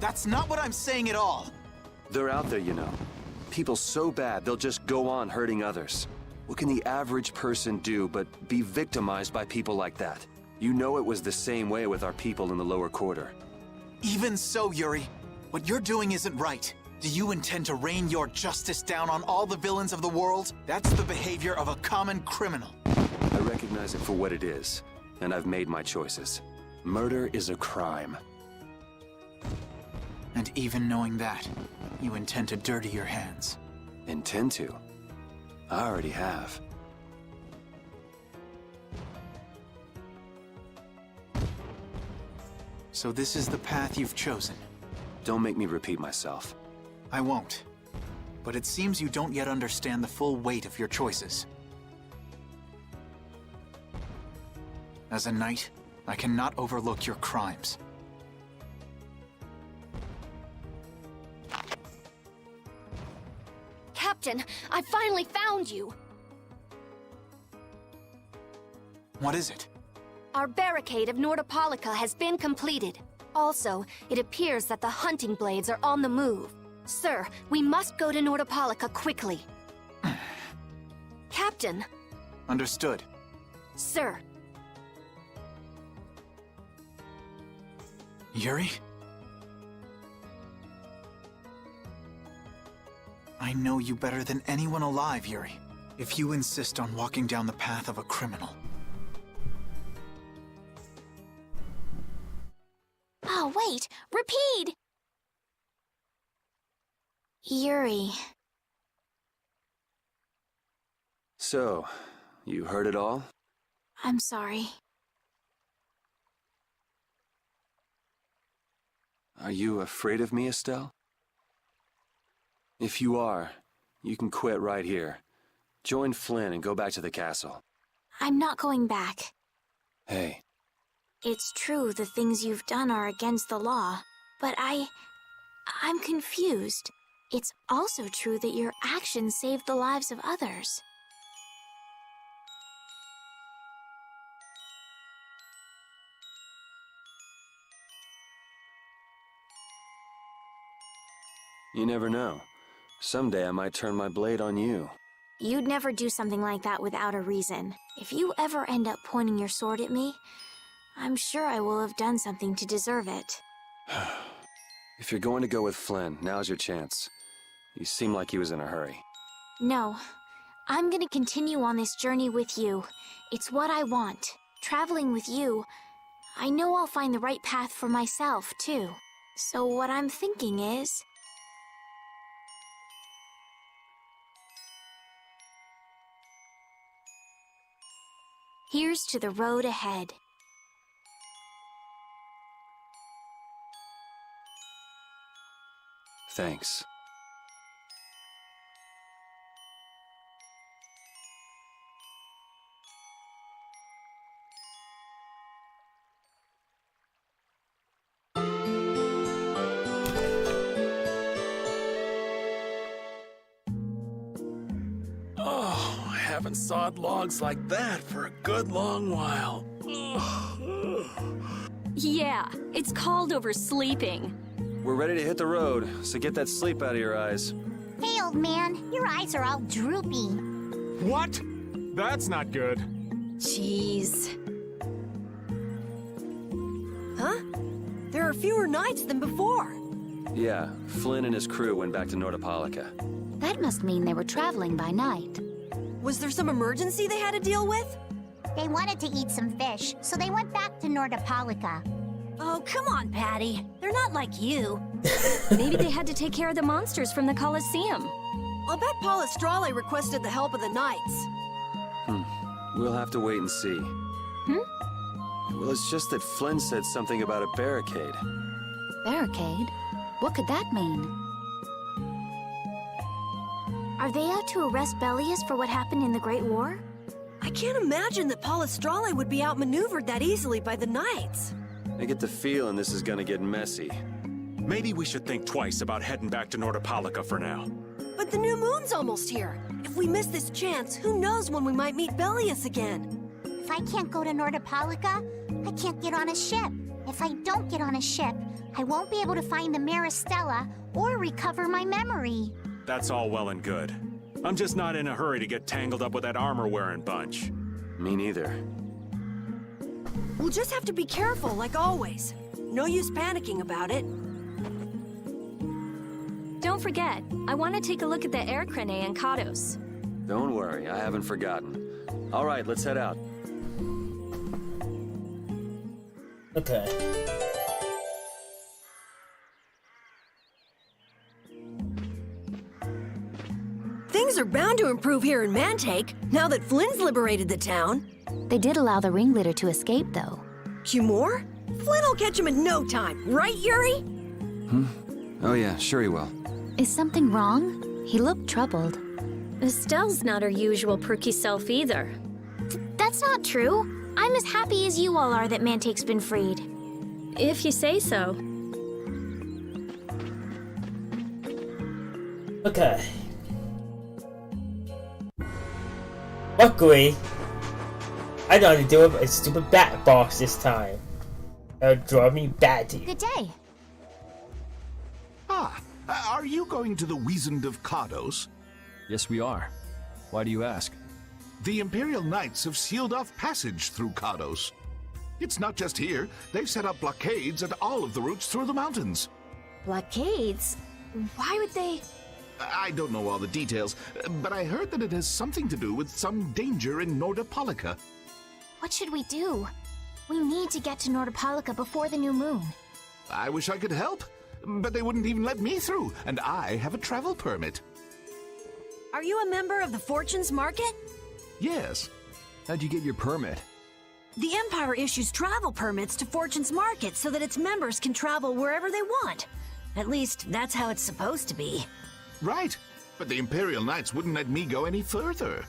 That's not what I'm saying at all. They're out there, you know. People so bad they'll just go on hurting others. What can the average person do but be victimized by people like that? You know it was the same way with our people in the lower quarter. Even so, Yuri, what you're doing isn't right. Do you intend to rain your justice down on all the villains of the world? That's the behavior of a common criminal. I recognize it for what it is, and I've made my choices. Murder is a crime. And even knowing that, you intend to dirty your hands. Intend to? I already have. So this is the path you've chosen. Don't make me repeat myself. I won't. But it seems you don't yet understand the full weight of your choices. As a knight, I cannot overlook your crimes. Captain, I finally found you! What is it? Our barricade of Nordopolica has been completed. Also, it appears that the hunting blades are on the move. Sir, we must go to Nordopolica quickly. Captain! Understood. Sir. Yuri? I know you better than anyone alive, Yuri. If you insist on walking down the path of a criminal. Oh, wait! Repeat! Yuri. So, you heard it all? I'm sorry. Are you afraid of me, Estelle? If you are, you can quit right here. Join Flynn and go back to the castle. I'm not going back. Hey. It's true the things you've done are against the law, but I'm confused. It's also true that your actions saved the lives of others. You never know. Someday I might turn my blade on you. You'd never do something like that without a reason. If you ever end up pointing your sword at me, I'm sure I will have done something to deserve it. If you're going to go with Flynn, now's your chance. You seem like he was in a hurry. No. I'm gonna continue on this journey with you. It's what I want. Traveling with you, I know I'll find the right path for myself, too. So what I'm thinking is... here's to the road ahead. Thanks. Oh, I haven't sawed logs like that for a good long while. Yeah, it's called oversleeping. We're ready to hit the road, so get that sleep out of your eyes. Hey, old man, your eyes are all droopy. What? That's not good. Jeez. Huh? There are fewer knights than before. Yeah, Flynn and his crew went back to Nordopolica. That must mean they were traveling by night. Was there some emergency they had to deal with? They wanted to eat some fish, so they went back to Nordopolica. Oh, come on, Patty. They're not like you. Maybe they had to take care of the monsters from the Colosseum. I'll bet Paul Estrale requested the help of the knights. We'll have to wait and see. Well, it's just that Flynn said something about a barricade. Barricade? What could that mean? Are they out to arrest Bellius for what happened in the Great War? I can't imagine that Paul Estrale would be outmaneuvered that easily by the knights. I get the feeling this is gonna get messy. Maybe we should think twice about heading back to Nordopolica for now. But the new moon's almost here. If we miss this chance, who knows when we might meet Bellius again? If I can't go to Nordopolica, I can't get on a ship. If I don't get on a ship, I won't be able to find the Maristella or recover my memory. That's all well and good. I'm just not in a hurry to get tangled up with that armor-wearing bunch. Me neither. We'll just have to be careful, like always. No use panicking about it. Don't forget, I want to take a look at the air crane and Kados. Don't worry, I haven't forgotten. All right, let's head out. Okay. Things are bound to improve here in Mantake, now that Flynn's liberated the town. They did allow the ringleader to escape, though. Cumore? Flynn will catch him in no time, right, Yuri? Oh yeah, sure he will. Is something wrong? He looked troubled. Estelle's not her usual perky self either. That's not true. I'm as happy as you all are that Mantake's been freed. If you say so. Okay. Luckily, I know how to deal with a stupid bat boss this time. That'll drive me batty. Good day. Ah, are you going to the Wizened of Kados? Yes, we are. Why do you ask? The Imperial Knights have sealed off passage through Kados. It's not just here. They've set up blockades at all of the routes through the mountains. Blockades? Why would they... I don't know all the details, but I heard that it has something to do with some danger in Nordopolica. What should we do? We need to get to Nordopolica before the new moon. I wish I could help, but they wouldn't even let me through, and I have a travel permit. Are you a member of the Fortunes Market? Yes. How'd you get your permit? The Empire issues travel permits to Fortune's Market so that its members can travel wherever they want. At least, that's how it's supposed to be. Right, but the Imperial Knights wouldn't let me go any further.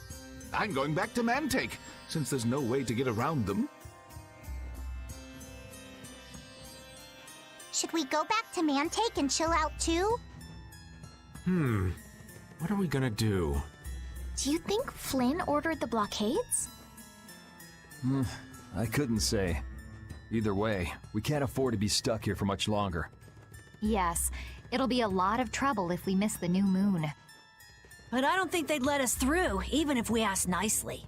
I'm going back to Mantake, since there's no way to get around them. Should we go back to Mantake and chill out too? What are we gonna do? Do you think Flynn ordered the blockades? I couldn't say. Either way, we can't afford to be stuck here for much longer. Yes, it'll be a lot of trouble if we miss the new moon. But I don't think they'd let us through, even if we asked nicely.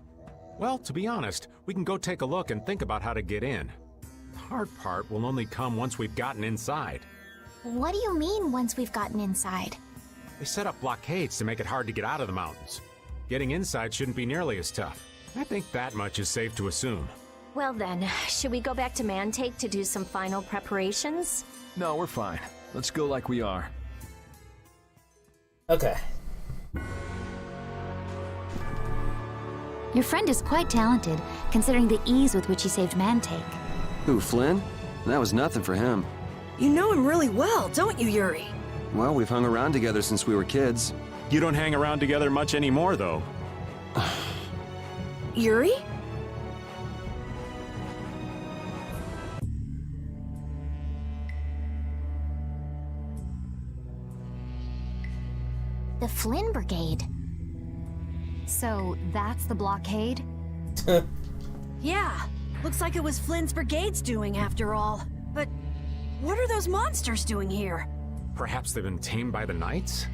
Well, to be honest, we can go take a look and think about how to get in. The hard part will only come once we've gotten inside. What do you mean once we've gotten inside? They set up blockades to make it hard to get out of the mountains. Getting inside shouldn't be nearly as tough. I think that much is safe to assume. Well then, should we go back to Mantake to do some final preparations? No, we're fine. Let's go like we are. Okay. Your friend is quite talented, considering the ease with which he saved Mantake. Who, Flynn? That was nothing for him. You know him really well, don't you, Yuri? Well, we've hung around together since we were kids. You don't hang around together much anymore, though. Yuri? The Flynn Brigade. So, that's the blockade? Yeah, looks like it was Flynn's brigade's doing after all. But what are those monsters doing here? Perhaps they've been tamed by the Knights?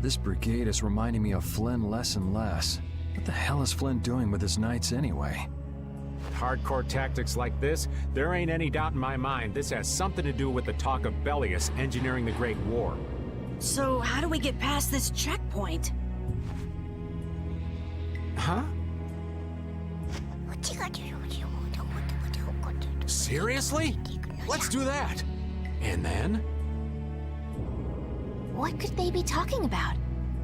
This brigade is reminding me of Flynn less and less. What the hell is Flynn doing with his knights anyway? Hardcore tactics like this, there ain't any doubt in my mind this has something to do with the talk of Bellius engineering the Great War. So how do we get past this checkpoint? Huh? Seriously? Let's do that. And then? What could they be talking about?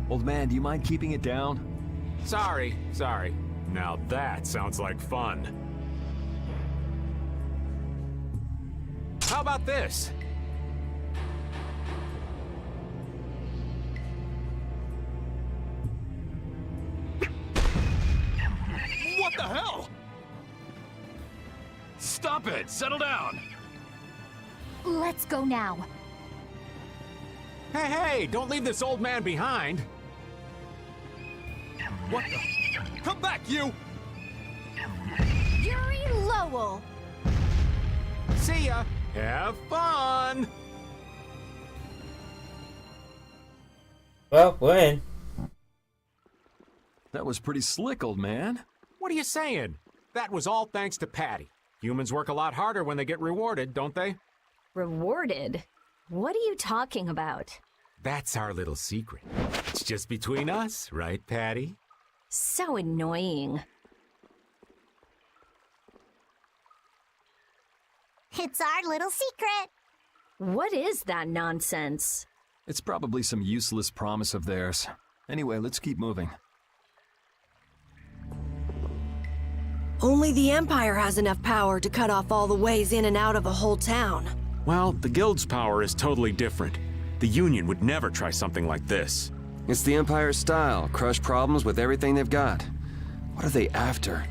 Old man, do you mind keeping it down? Sorry. Now that sounds like fun. How about this? What the hell? Stop it! Settle down! Let's go now. Hey, don't leave this old man behind. What the? Come back, you! Yuri Lowell! See ya! Have fun! Well, we're in. That was pretty slick, old man. What are you saying? That was all thanks to Patty. Humans work a lot harder when they get rewarded, don't they? Rewarded? What are you talking about? That's our little secret. It's just between us, right, Patty? So annoying. It's our little secret. What is that nonsense? It's probably some useless promise of theirs. Anyway, let's keep moving. Only the Empire has enough power to cut off all the ways in and out of a whole town. Well, the Guild's power is totally different. The Union would never try something like this. It's the Empire's style, crush problems with everything they've got. What are they after?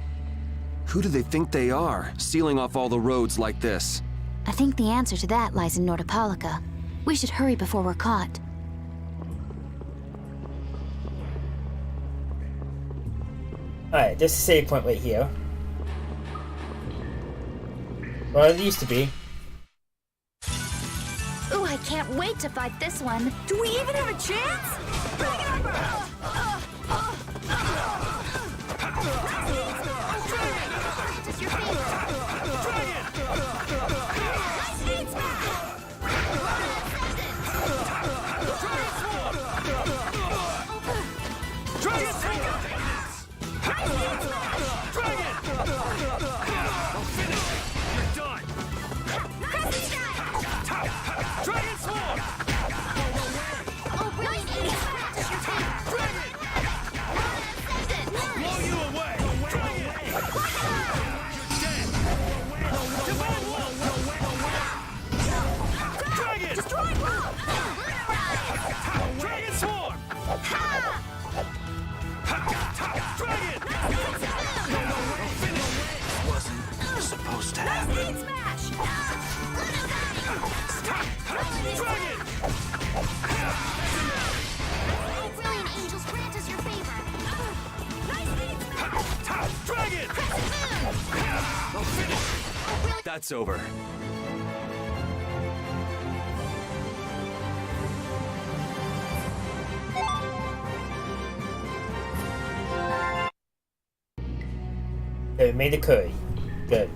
Who do they think they are, sealing off all the roads like this? I think the answer to that lies in Nordopolica. We should hurry before we're caught. Alright, there's a save point right here. Well, it used to be. Ooh, I can't wait to fight this one. Do we even have a chance? Bring it on! That's over. Okay, we made the curry. Good.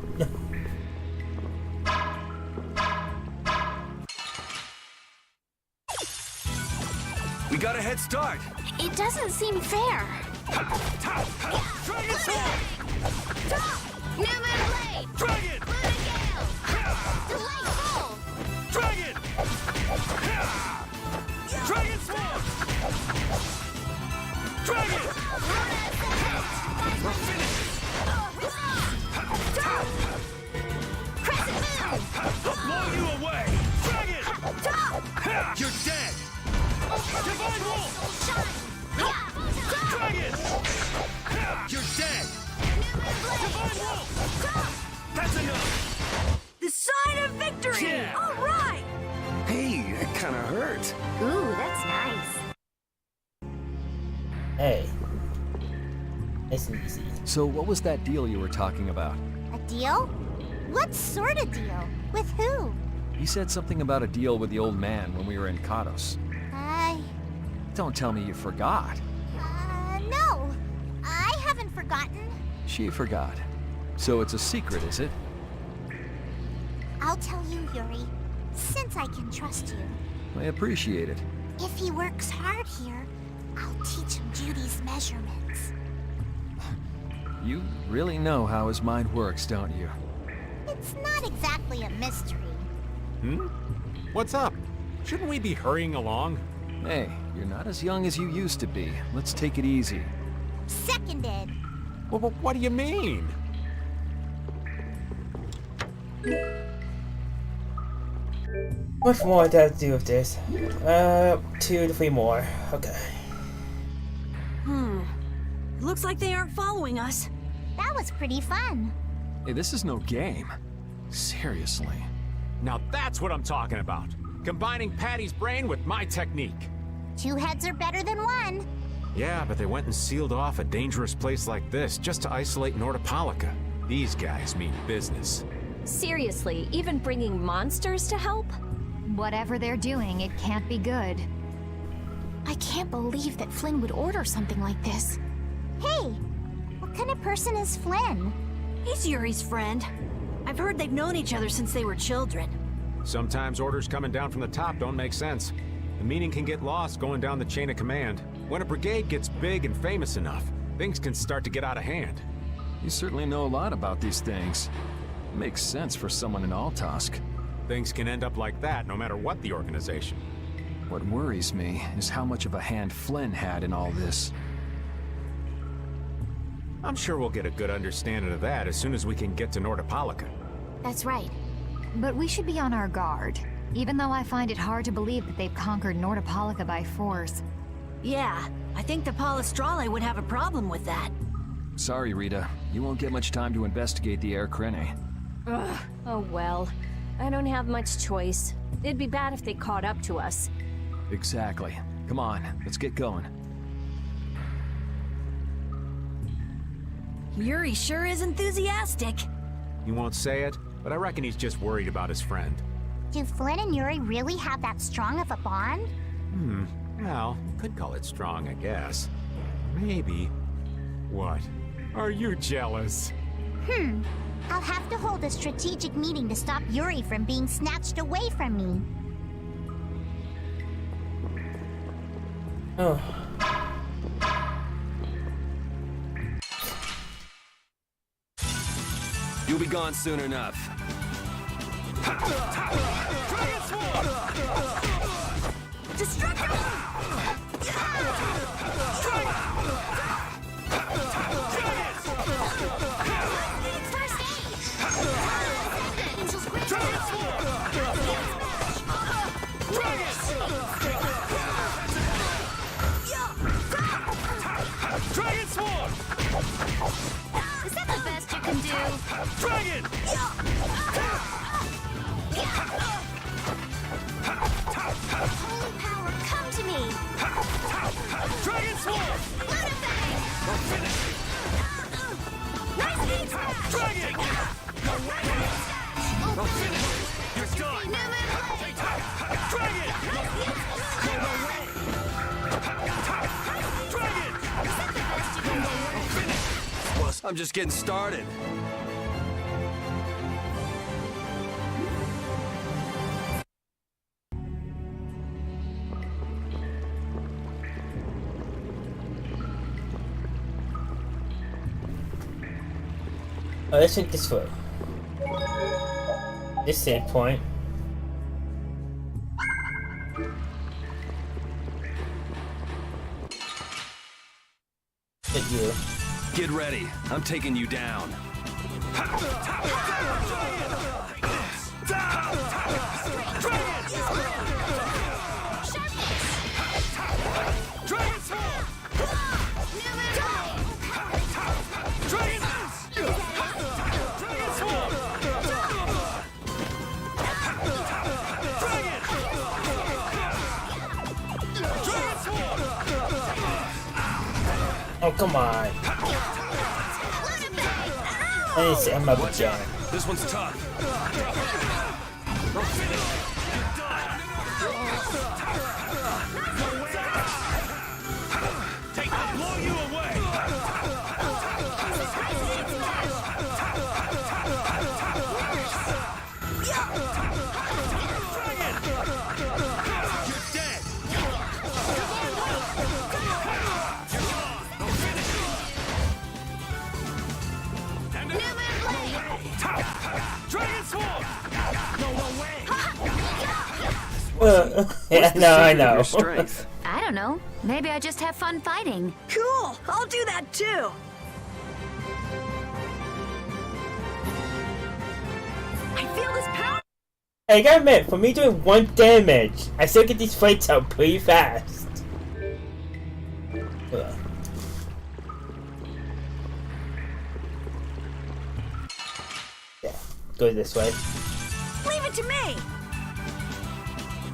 We got a head start. It doesn't seem fair. Dragon Sword! New Moon Blade! Dragon! Luna Gale! Delightful! Dragon! Dragon Sword! Dragon! We're finished! Crescent Moon! I'll blow you away! Dragon! You're dead! Divine Wolf! Dragon! You're dead! Divine Wolf! That's enough! The sign of victory! Yeah. All right! Hey, that kind of hurt. Ooh, that's nice. Hey. Nice and easy. So what was that deal you were talking about? A deal? What sort of deal? With who? You said something about a deal with the old man when we were in Kados. Don't tell me you forgot. No. I haven't forgotten. She forgot. So it's a secret, is it? I'll tell you, Yuri, since I can trust you. I appreciate it. If he works hard here, I'll teach him Judy's measurements. You really know how his mind works, don't you? It's not exactly a mystery. What's up? Shouldn't we be hurrying along? Hey, you're not as young as you used to be. Let's take it easy. Seconded. Well, what do you mean? What more do I have to do with this? 2 to 3 more. Okay. Looks like they aren't following us. That was pretty fun. Hey, this is no game. Seriously. Now that's what I'm talking about. Combining Patty's brain with my technique. 2 heads are better than 1. Yeah, but they went and sealed off a dangerous place like this just to isolate Nordopolica. These guys mean business. Seriously, even bringing monsters to help? Whatever they're doing, it can't be good. I can't believe that Flynn would order something like this. Hey, what kind of person is Flynn? He's Yuri's friend. I've heard they've known each other since they were children. Sometimes orders coming down from the top don't make sense. The meaning can get lost going down the chain of command. When a brigade gets big and famous enough, things can start to get out of hand. You certainly know a lot about these things. Makes sense for someone in Altosk. Things can end up like that no matter what the organization. What worries me is how much of a hand Flynn had in all this. I'm sure we'll get a good understanding of that as soon as we can get to Nordopolica. That's right. But we should be on our guard, even though I find it hard to believe that they've conquered Nordopolica by force. Yeah, I think the Palestrale would have a problem with that. Sorry, Rita. You won't get much time to investigate the Air Krene. Ugh, oh well. I don't have much choice. It'd be bad if they caught up to us. Exactly. Come on, let's get going. Yuri sure is enthusiastic. He won't say it, but I reckon he's just worried about his friend. Do Flynn and Yuri really have that strong of a bond? Well, could call it strong, I guess. Maybe. What? Are you jealous? I'll have to hold a strategic meeting to stop Yuri from being snatched away from me. Oh. You'll be gone soon enough. Destructive! Dragon Swarm! Is that the best you can do? Dragon! Holy power, come to me! Dragon Swarm! Nice hit! Dragon! You're done! Dragon! I'm just getting started. Oh, let's take this way. This save point. Hit you. Get ready. I'm taking you down. Dragon Swarm! Dragon! Dragon Swarm! Dragon! Dragon Swarm! Oh, come on. I need to say I'm up Watch out. This one's tough. Take that, blow you away! You're dead! Dragon Swarm! Yeah, no, I know. Your strength. I don't know. Maybe I just have fun fighting. Cool! I'll do that too! I feel this power! I gotta admit, for me doing 1 damage, I still get these fights out pretty fast. Ugh. Yeah, go this way. Leave it to me!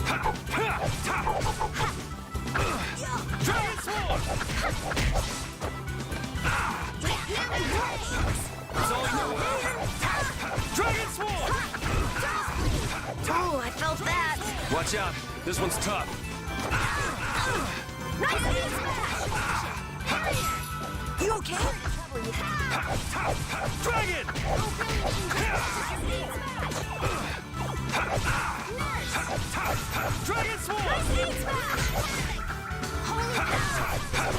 Dragon Swarm! Dragon Swarm! Oh, I felt that! Watch out. This one's tough. You okay? Dragon! Dragon Swarm!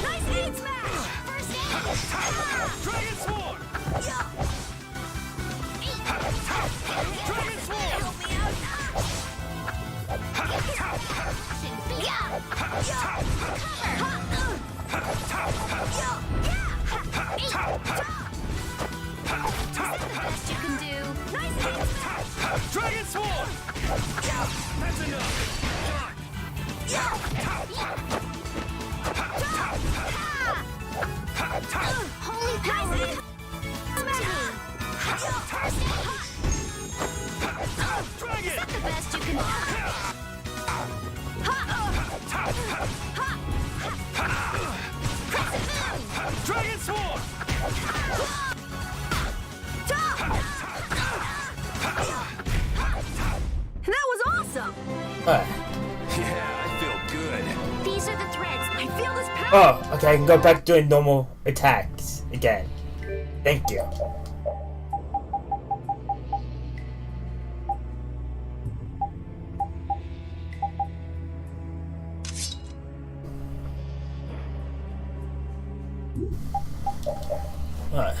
Nice aid smash! First aid! Dragon Swarm! Dragon Swarm! Help me out! That's enough. Holy power! Drag it. Is that the best you can Dragon Swarm. That was awesome! Yeah, I feel good. These are the threads. I feel this power! Oh, okay, I can go back doing normal attacks again. Thank you. Alright.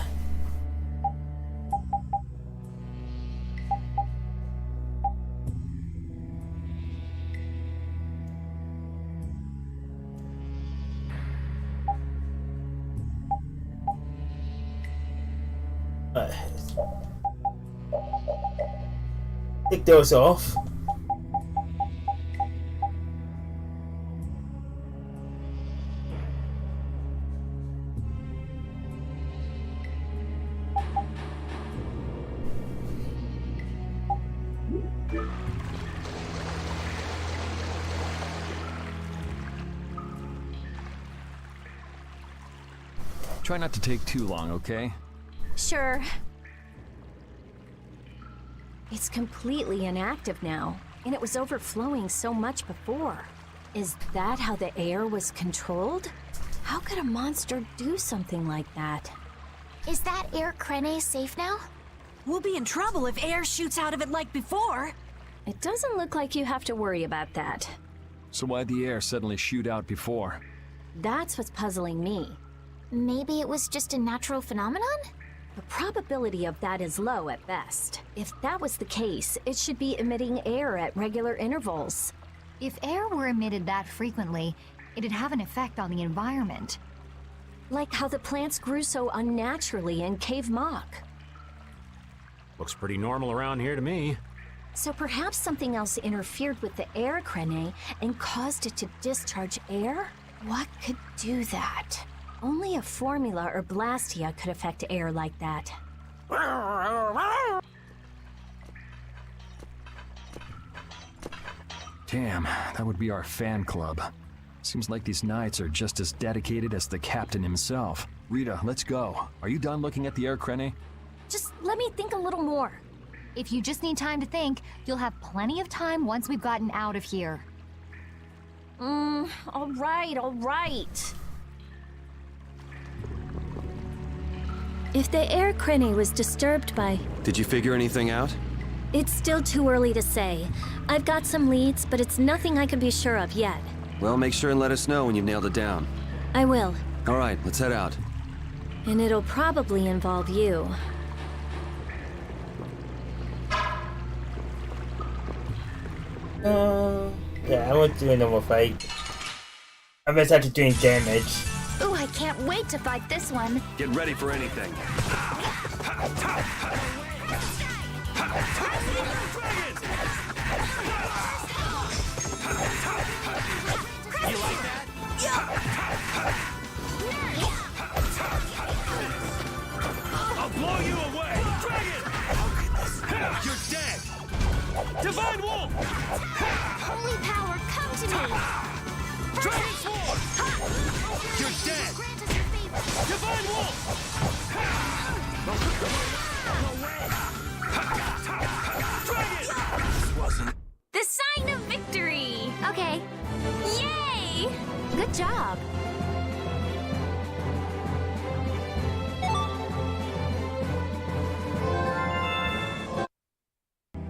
Take those off. Try not to take too long, okay? Sure. It's completely inactive now, and it was overflowing so much before. Is that how the air was controlled? How could a monster do something like that? Is that air Krene safe now? We'll be in trouble if air shoots out of it like before. It doesn't look like you have to worry about that. So why'd the air suddenly shoot out before? That's what's puzzling me. Maybe it was just a natural phenomenon? The probability of that is low at best. If that was the case, it should be emitting air at regular intervals. If air were emitted that frequently, it'd have an effect on the environment. Like how the plants grew so unnaturally in Cave Mock. Looks pretty normal around here to me. So perhaps something else interfered with the air Krene and caused it to discharge air? What could do that? Only a formula or blastia could affect air like that. Damn, that would be our fan club. Seems like these knights are just as dedicated as the captain himself. Rita, let's go. Are you done looking at the air Krene? Just let me think a little more. If you just need time to think, you'll have plenty of time once we've gotten out of here. All right. If the air Krene was disturbed by... Did you figure anything out? It's still too early to say. I've got some leads, but it's nothing I can be sure of yet. Well, make sure and let us know when you've nailed it down. I will. All right, let's head out. And it'll probably involve you. Yeah, I won't do a normal fight. I'm just actually doing damage. Ooh, I can't wait to fight this one. Get ready for anything. You like that? I'll blow you away. Dragon! You're dead. Divine Wolf! Holy power, come to me! Dragon Sword! You're dead! Divine Wolf! Dragon! The sign of victory! Okay. Yay! Good job.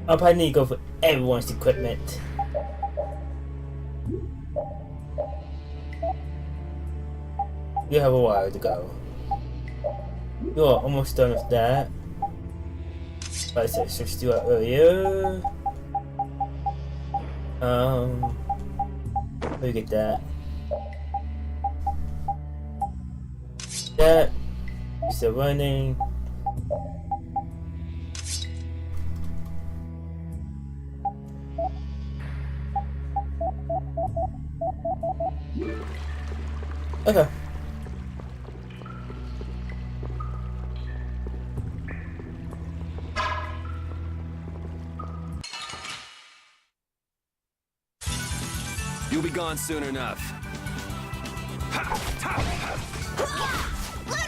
I'll probably need to go for everyone's equipment. You have a while to go. You're almost done with that. I said switch to earlier. Let me get that. That is still running. Okay. You'll be gone soon enough.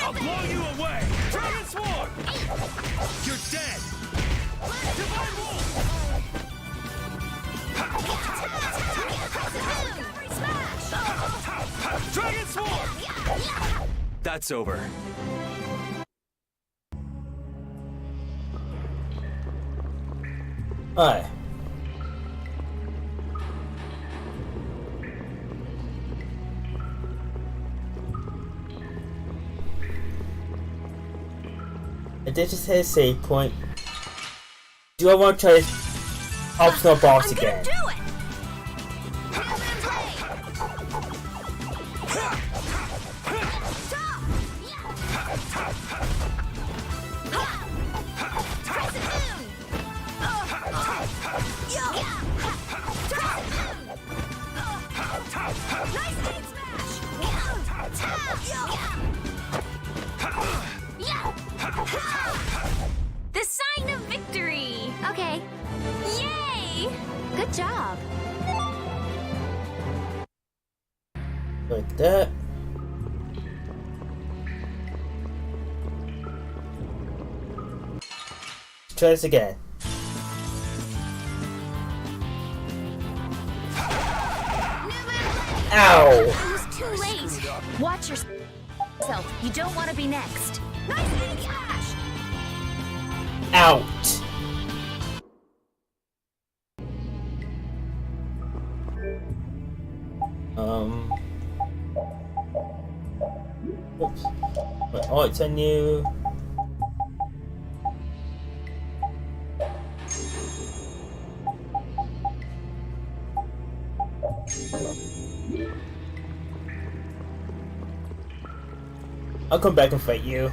I'll blow you away! Dragon Swarm! You're dead! Divine Wolf! Dragon Swarm! That's over. Alright. I did just hit a save point. Do I want to try this optional boss again? Do it! The sign of victory! Okay. Yay! Good job. Like that. Let's try this again. Ow! It was too late. Watch yourself. You don't want to be next. Nice hitting smash! Out! Oops. Wait, oh, it's a new. I'll come back and fight you.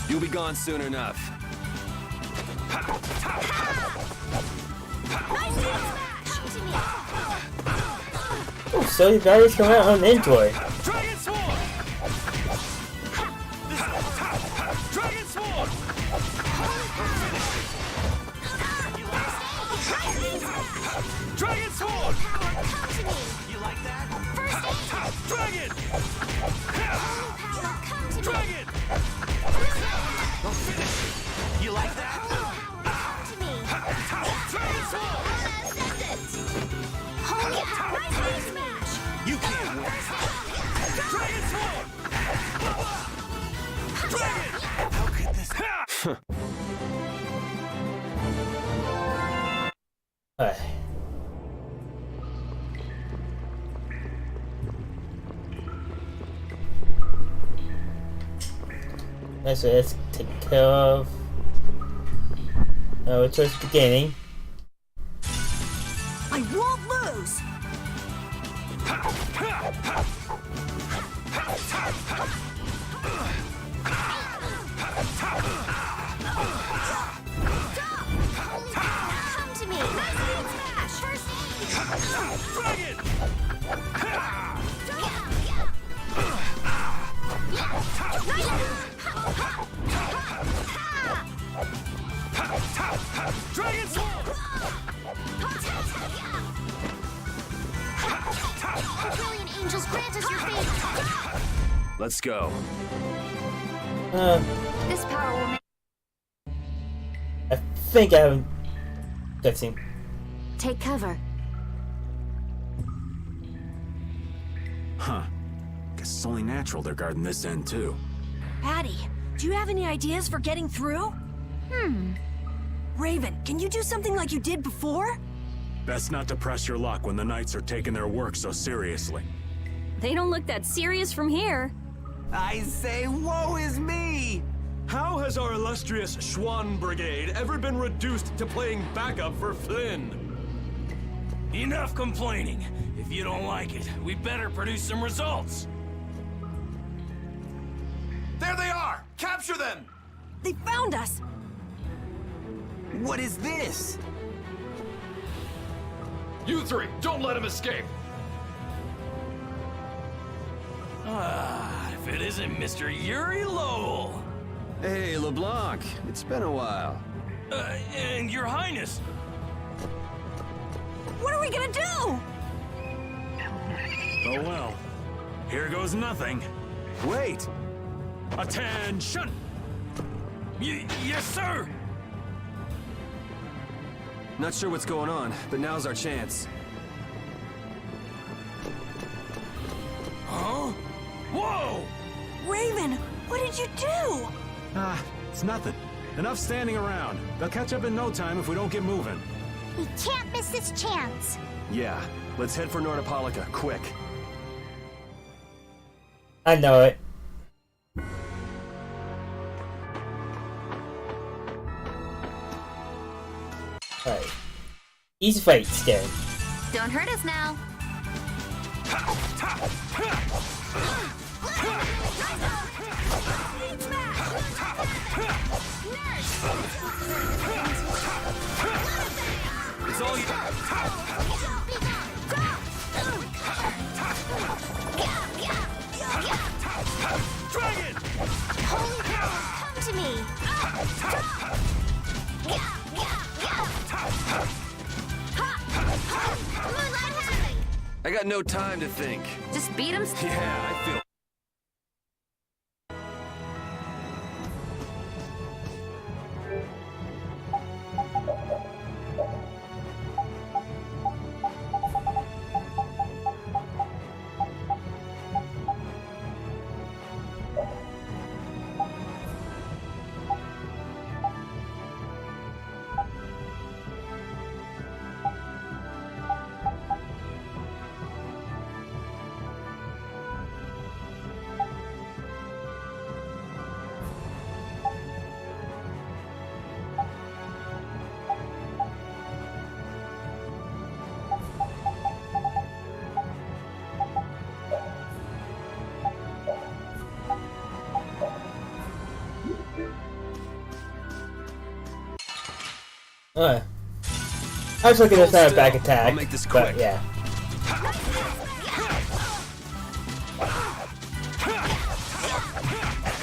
You'll be gone soon enough. Oh, so you guys come out on Android. Dragon Swarm! Dragon Swarm! Dragon Swarm! You like that? Dragon! Dragon! You like that? Dragon Swarm! You can't win. Dragon Swarm! Dragon! How could this Alright. That's what let's take care of. Now it's towards the beginning. I won't lose! Come to me. Nice smash. First Dragon! Dragon Swarm! Brilliant angels, grant us your favor. Let's go. This power will make... I think I haven't. Cutscene. Take cover. Huh. Guess it's only natural they're guarding this end, too. Patty, do you have any ideas for getting through? Raven, can you do something like you did before? Best not to press your luck when the Knights are taking their work so seriously. They don't look that serious from here. I say, woe is me! How has our illustrious Schwann Brigade ever been reduced to playing backup for Flynn? Enough complaining. If you don't like it, we better produce some results. There they are! Capture them! They found us! What is this? You three, don't let him escape! Ah, if it isn't Mr. Yuri Lowell! Hey, LeBlanc, it's been a while. And Your Highness! What are we gonna do? Oh well. Here goes nothing. Wait! Attention! Yes, sir! Not sure what's going on, but now's our chance. Huh? Whoa! Raven, what did you do? Ah, it's nothing. Enough standing around. They'll catch up in no time if we don't get moving. We can't miss this chance. Yeah, let's head for Nordopolica, quick. I know it. Alright. Easy fight, scared. Don't hurt us now. It's all you. Dragon! Holy power, come to me. I got no time to think. Just beat him. Yeah, I feel... I was looking at that back attack. I'll make this quick. But yeah.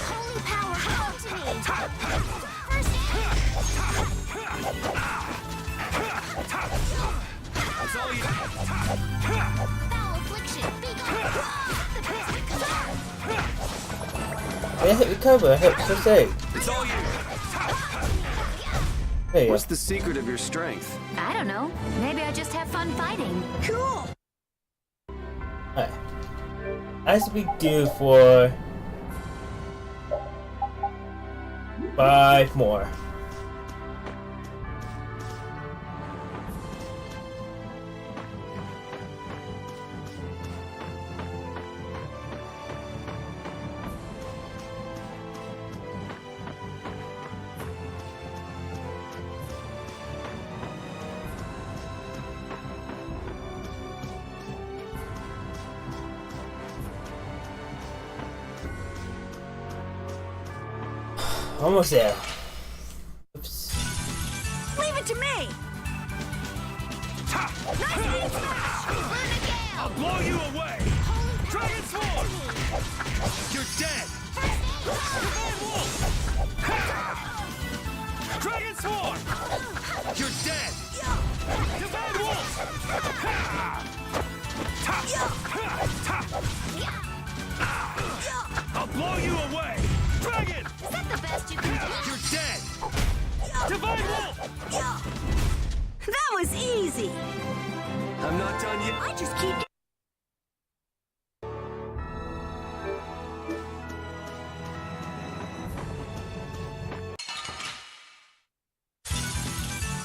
Holy power, come to me. First It's all you. foul affliction, be gone. I hit recover. I hit first aid. It's all you. There you What's go. the secret of your strength? I don't know. Maybe I just have fun fighting. Cool. Alright. As we do for 5 more. Almost there. Oops. Leave it to me. I'll blow you away. Dragon Sword. You're dead. Divine Wolf. Dragon Sword. You're dead. Divine Wolf. I'll blow you away. Dragon. Is that the best you can do? You're dead. Divine Wolf. That was easy. I'm not done yet. I just keep...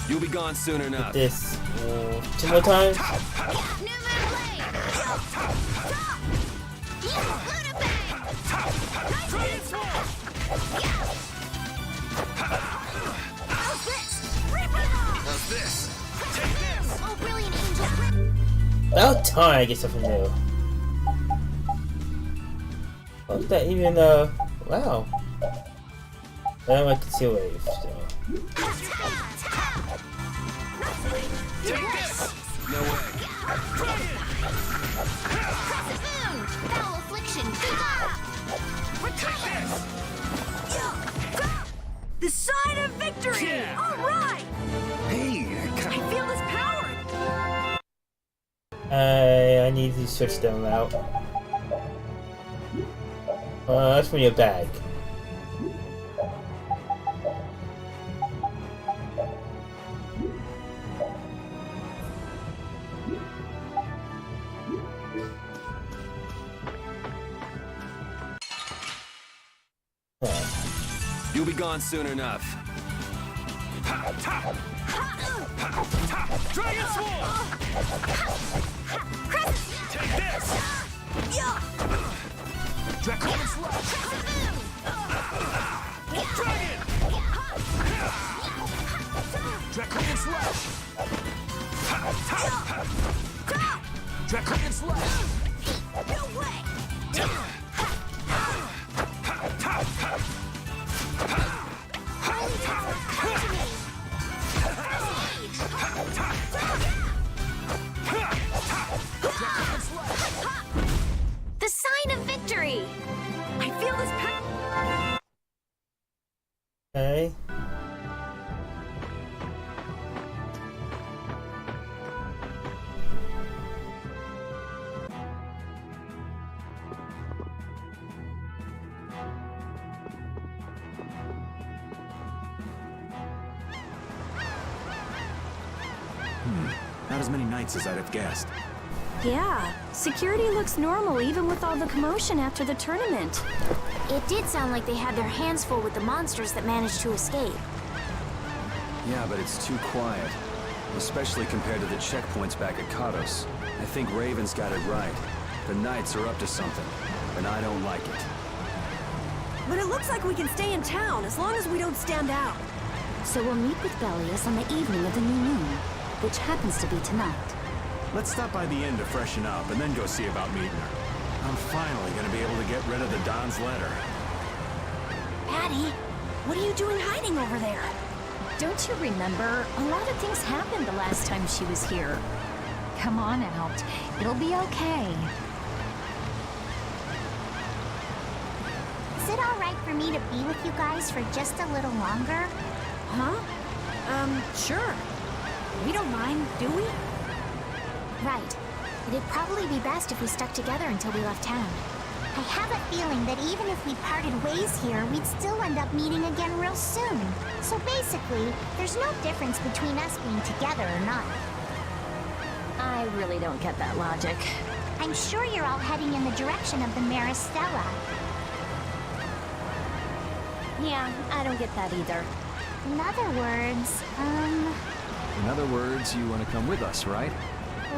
You'll be gone soon enough. This 2 more times. Dragon Sword. How's this? Take this. Oh, brilliant angel. About time I get something new. Oh, is that even wow. I'm like conceal wave, so. Take this. No way. Foul affliction! The sign of victory! Yeah. All right! Hey, I feel this power! I need to switch them out. That's from your bag. You'll be gone soon enough. Dragon Sword! Take this! Draconic Slash! Dragon! Draconic Slash! Draconic Slash! No way! The sign of victory! I feel this power! Okay. Not as many knights as I'd have guessed. Yeah, security looks normal even with all the commotion after the tournament. It did sound like they had their hands full with the monsters that managed to escape. Yeah, but it's too quiet. Especially compared to the checkpoints back at Kados. I think Raven's got it right. The knights are up to something, and I don't like it. But it looks like we can stay in town as long as we don't stand out. So we'll meet with Bellius on the evening of the new moon, which happens to be tonight. Let's stop by the inn to freshen up and then go see about meeting her. I'm finally gonna be able to get rid of the Don's letter. Addie, what are you doing hiding over there? Don't you remember? A lot of things happened the last time she was here. Come on out. It'll be okay. Is it alright for me to be with you guys for just a little longer? Huh? Sure. We don't mind, do we? Right. It'd probably be best if we stuck together until we left town. I have a feeling that even if we parted ways here, we'd still end up meeting again real soon. So basically, there's no difference between us being together or not. I really don't get that logic. I'm sure you're all heading in the direction of the Maristella. Yeah, I don't get that either. In other words, In other words, you want to come with us, right?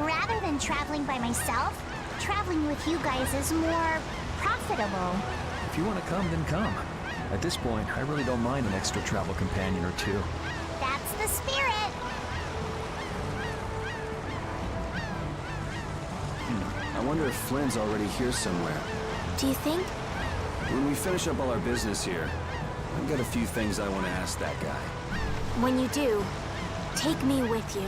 rather than traveling by myself, traveling with you guys is more profitable. If you want to come, then come. At this point, I really don't mind an extra travel companion or two. That's the spirit. I wonder if Flynn's already here somewhere. Do you think? When we finish up all our business here, I've got a few things I want to ask that guy. When you do, take me with you.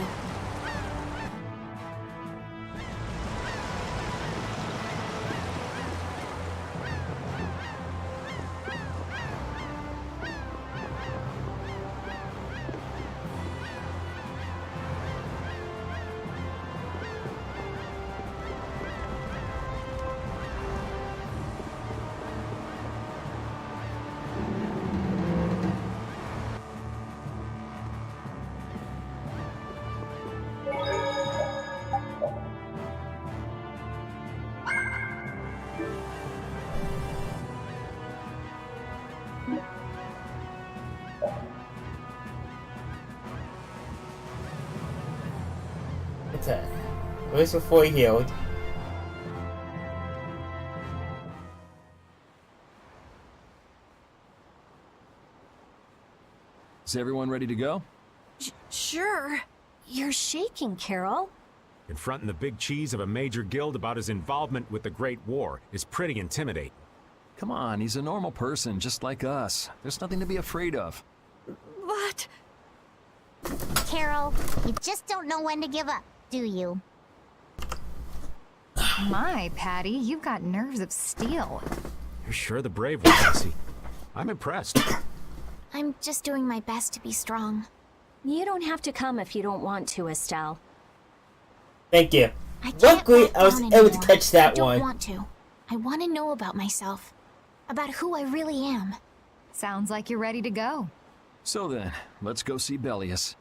Okay. Where's the fully healed? Is everyone ready to go? Sure. You're shaking, Carol. Confronting the big cheese of a major guild about his involvement with the Great War is pretty intimidating. Come on, he's a normal person, just like us. There's nothing to be afraid of. But... Carol, you just don't know when to give up. Do you? My, Patty, you've got nerves of steel. You're sure the brave one, Bessie. I'm impressed. I'm just doing my best to be strong. You don't have to come if you don't want to, Estelle. Thank you. I can't Luckily, back I was down able to anymore. catch that I don't one. want to. I want to know about myself. About who I really am. Sounds like you're ready to go. So then, let's go see Bellius.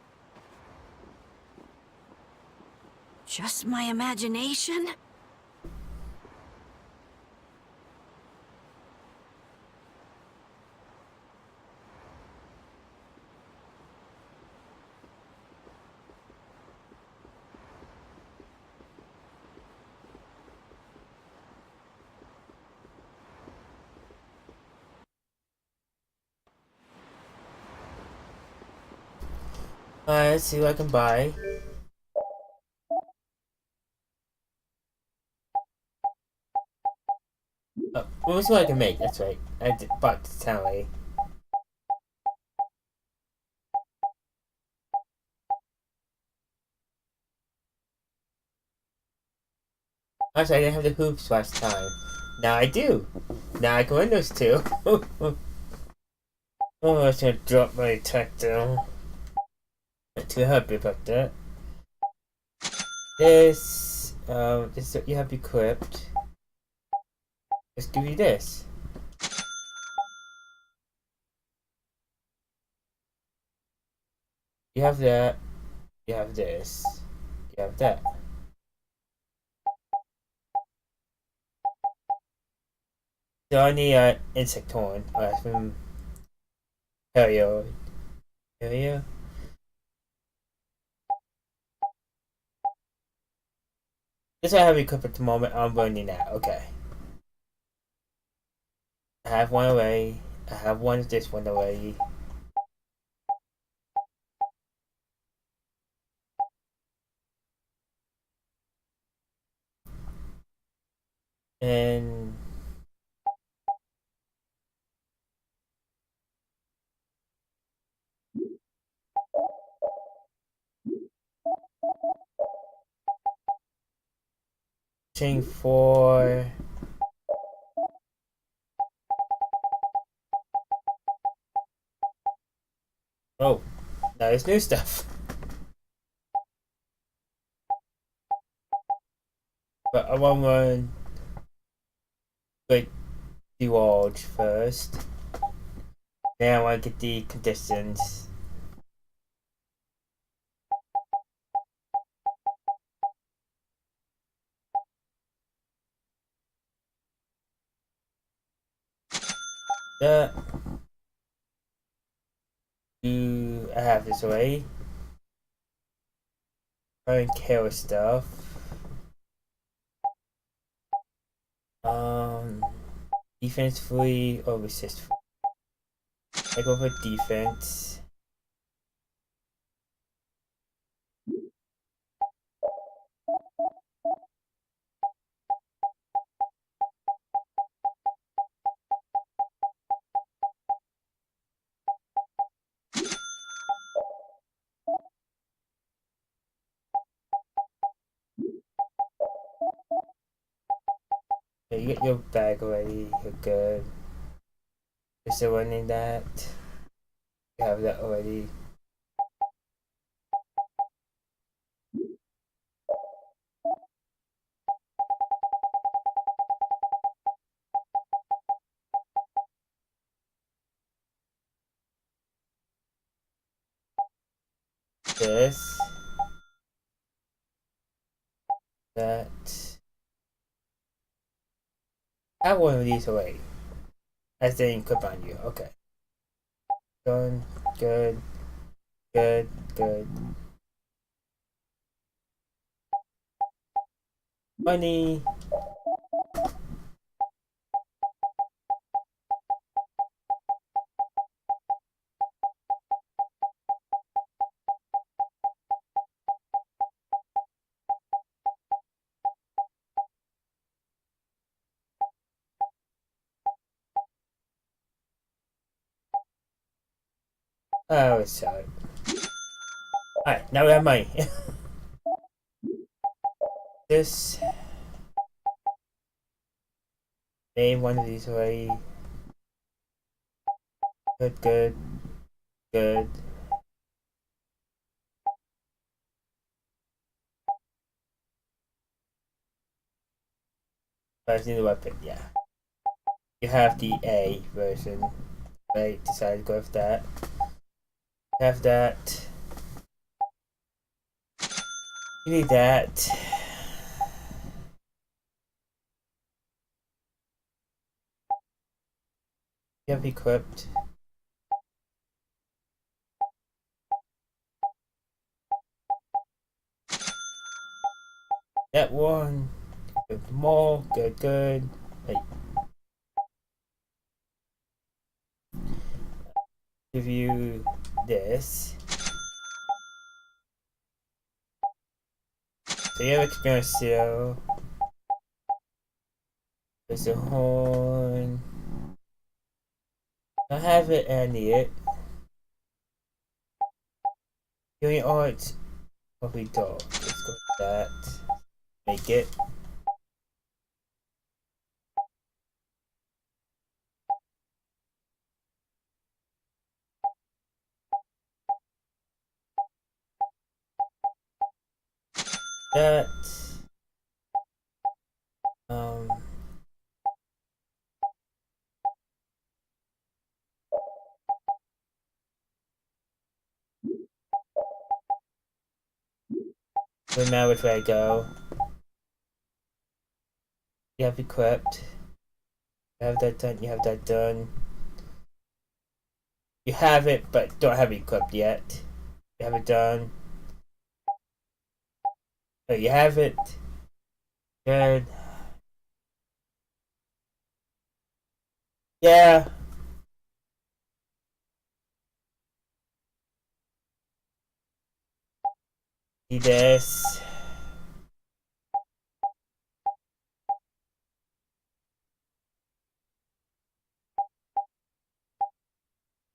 Just my imagination? Let's see what I can buy. Oh, what was what I can make? That's right. I bought the tally. Actually, I didn't have the hoops last time. Now I do. Now I can win those two. Oh, I was gonna drop my attack down. Not too happy about that. This is what you have equipped. Let's give you this. You have that. You have this. You have that. So I need insect horn. From Perio. Perio? This I have equipped at the moment. I'm running that. Okay. I have one already. I have one of this one already. And chain 4. Oh, that is new stuff. But I want one like Dewalge first. Then I want to get the conditions. That. Do I have this already? Current kill stuff. Defense free or resist free. I go for defense. Okay, you get your bag already. You're good. You're still running that. You have that already. This. That. I have one of these already. As they equip on you. Okay. Done. Good. Good. Good. Money. Oh, it's sad. Alright, now we have money. This. Name one of these already. Good, good, good. That's the weapon, yeah. You have the A version. I decided to go with that. Have that. You need that. You have equipped. That one. Good more. Good, good. Wait. Give you this. So you have experience still. There's a horn. I have it and I need it. Healing art. Probably dog. Let's go with that. Make it. That. So now which way I go. You have equipped. You have that done. You have that done. You have it, but don't have it equipped yet. You have it done. Oh, you have it. Good. Yeah. See this.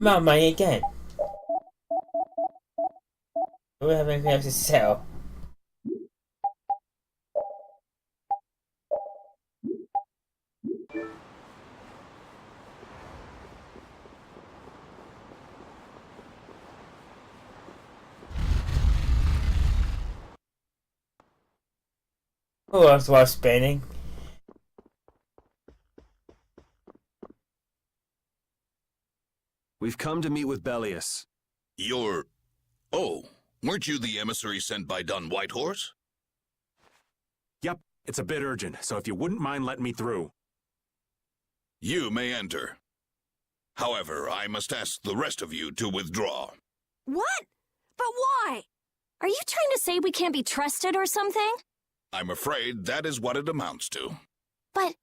Mount money again. We don't have anything else to sell. Who else was spinning? We've come to meet with Bellius. You're... Oh, weren't you the emissary sent by Don Whitehorse? Yep, it's a bit urgent, so if you wouldn't mind letting me through. You may enter. However, I must ask the rest of you to withdraw. What? But why? Are you trying to say we can't be trusted or something? I'm afraid that is what it amounts to. But...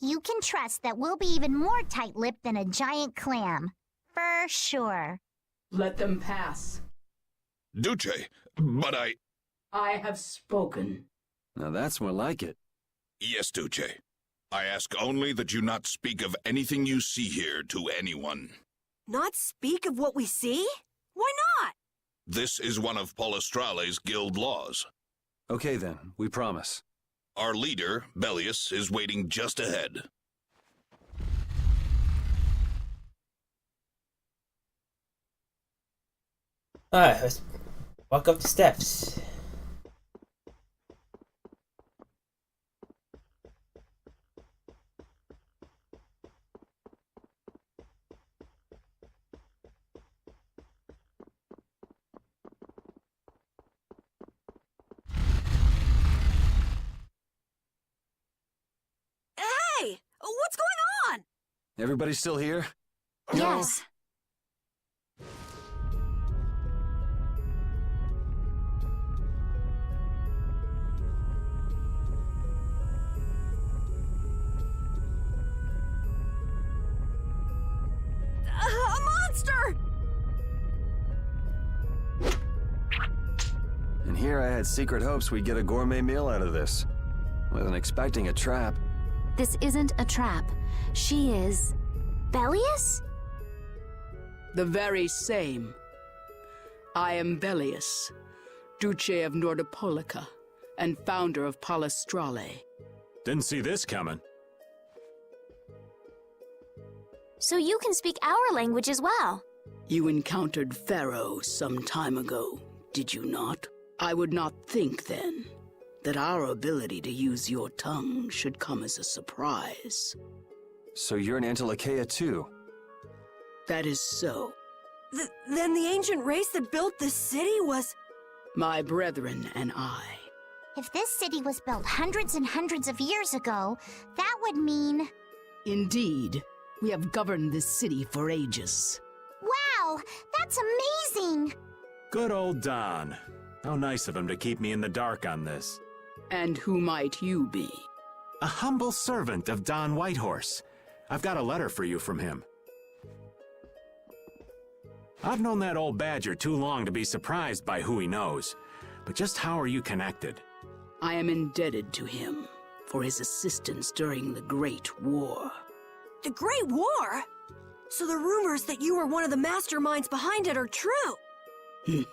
You can trust that we'll be even more tight-lipped than a giant clam. For sure. Let them pass. Duce, but I have spoken. Now that's more like it. Yes, Duce. I ask only that you not speak of anything you see here to anyone. Not speak of what we see? Why not? This is one of Polestrale's guild laws. Okay then, we promise. Our leader, Bellius, is waiting just ahead. Alright, let's walk up the steps. Hey! What's going on? Everybody still here? Yes. A monster! And here I had secret hopes we'd get a gourmet meal out of this. Wasn't expecting a trap. This isn't a trap. She is... Bellius? The very same. I am Bellius, Duce of Nordopolica, and founder of Palestrale. Didn't see this coming. So you can speak our language as well. You encountered Pharaoh some time ago, did you not? I would not think then that our ability to use your tongue should come as a surprise. So you're an Antilocheia too? That is so. Then the ancient race that built this city was... My brethren and I. If this city was built hundreds and hundreds of years ago, that would mean... Indeed, we have governed this city for ages. Wow, that's amazing! Good old Don. How nice of him to keep me in the dark on this. And who might you be? A humble servant of Don Whitehorse. I've got a letter for you from him. I've known that old badger too long to be surprised by who he knows. But just how are you connected? I am indebted to him for his assistance during the Great War. The Great War? So the rumors that you were one of the masterminds behind it are true?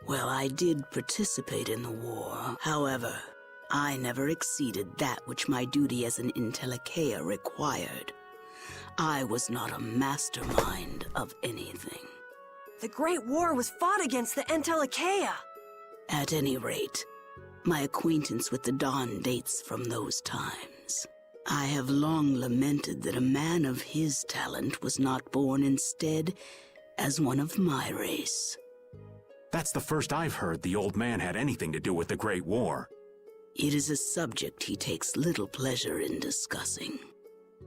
Well, I did participate in the war. However, I never exceeded that which my duty as an Intellicheia required. I was not a mastermind of anything. The Great War was fought against the Entellicheia. At any rate, my acquaintance with the Dawn dates from those times. I have long lamented that a man of his talent was not born instead as one of my race. That's the first I've heard the old man had anything to do with the Great War. It is a subject he takes little pleasure in discussing.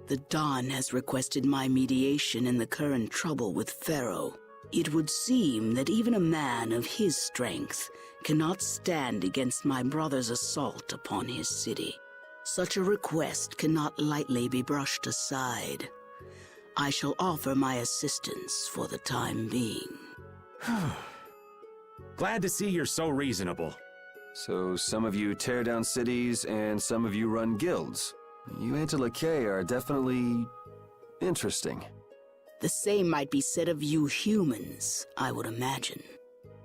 The Dawn has requested my mediation in the current trouble with Pharaoh. It would seem that even a man of his strength cannot stand against my brother's assault upon his city. Such a request cannot lightly be brushed aside. I shall offer my assistance for the time being. Glad to see you're so reasonable. So some of you tear down cities and some of you run guilds. You Antilocheia are definitely interesting. The same might be said of you humans, I would imagine.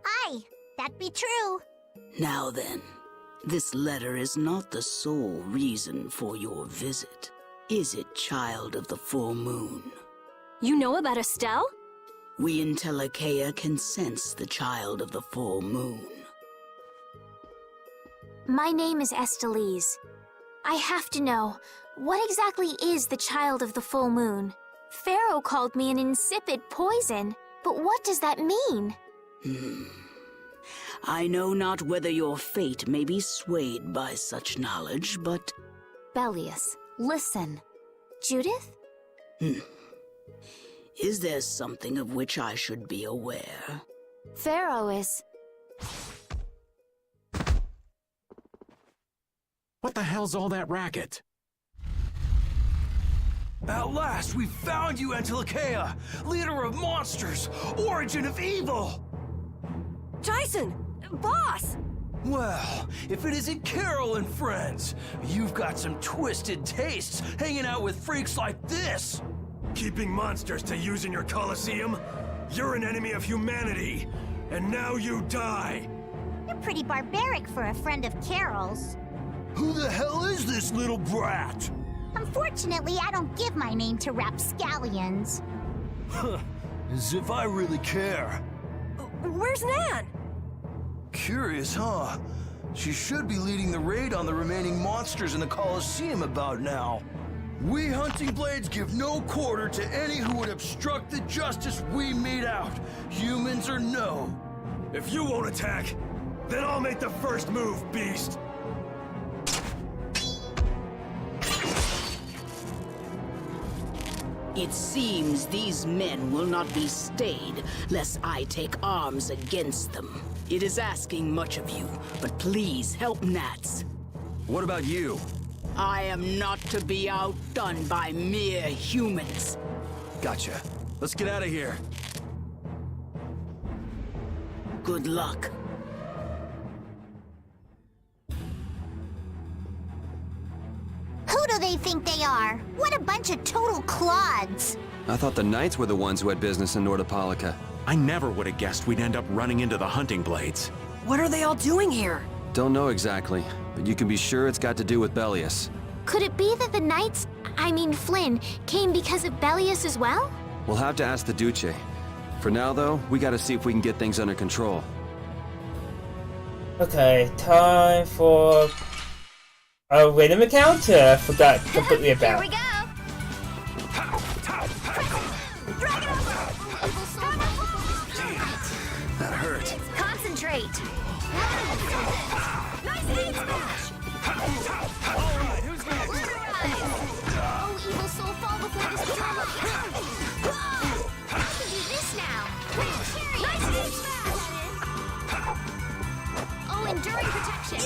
Aye, that be true. Now then, this letter is not the sole reason for your visit, is it, child of the full moon? You know about Estelle? We Intellicheia can sense the child of the full moon. My name is Estelise. I have to know, what exactly is the child of the full moon? Pharaoh called me an insipid poison, but what does that mean? I know not whether your fate may be swayed by such knowledge, but... Bellius, listen. Judith? Is there something of which I should be aware? Pharaoh is... What the hell's all that racket? At last, we found you, Antilocheia! Leader of monsters! Origin of evil! Tyson! Boss! Well, if it isn't Carol and friends, you've got some twisted tastes hanging out with freaks like this! Keeping monsters to use in your Colosseum? You're an enemy of humanity, and now you die! You're pretty barbaric for a friend of Carol's. Who the hell is this little brat? Unfortunately, I don't give my name to rapscallions. As if I really care. Where's Nan? Curious, huh? She should be leading the raid on the remaining monsters in the Colosseum about now. We Hunting Blades give no quarter to any who would obstruct the justice we mete out, humans or no. If you won't attack, then I'll make the first move, beast. It seems these men will not be stayed, lest I take arms against them. It is asking much of you, but please help Nats. What about you? I am not to be outdone by mere humans. Gotcha. Let's get out of here. Good luck. Who do they think they are? What a bunch of total clods! I thought the Knights were the ones who had business in Nordopolica. I never would have guessed we'd end up running into the Hunting Blades. What are they all doing here? Don't know exactly, but you can be sure it's got to do with Bellius. Could it be that the knights, I mean Flynn, came because of Bellius as well? We'll have to ask the Duce. For now, though, we gotta see if we can get things under control. Okay, time for a rhythm encounter. I forgot completely about. Here we go. That hurt. Concentrate. Nice aim smash. Alright, who's next? Oh, evil soul, fall before this drama. I can do this now. Nice aim smash. Oh, enduring protection.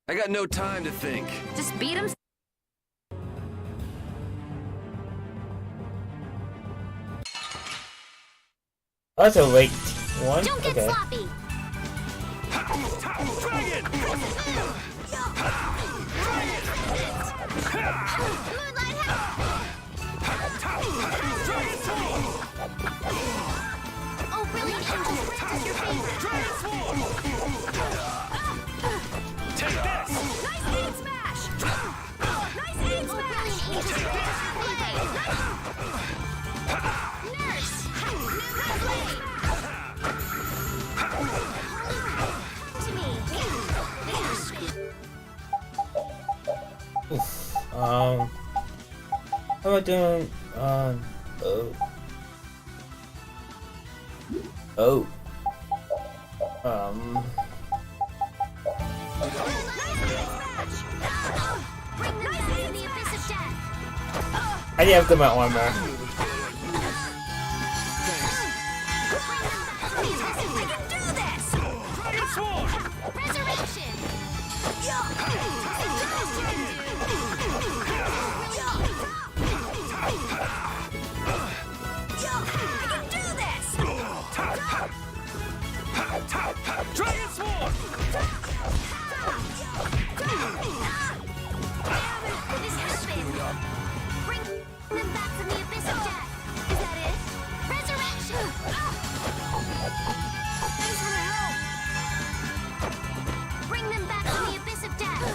I got no time to think. Just beat him. That's a late one. Don't get Okay. sloppy. Oh, brilliant angel sprint is your favorite. Take this! Nice aim smash. Nice aim smash. Brilliant angel sprint Nurse. To me. Oof. How am I doing? Oh. I didn't have to my armor. I can do this! Resurrection! I can do this! Dragon Sword! This happened! Bring them back from the abyss of death! Is that it? Resurrection! Thanks for the help! Bring them back from the abyss of death!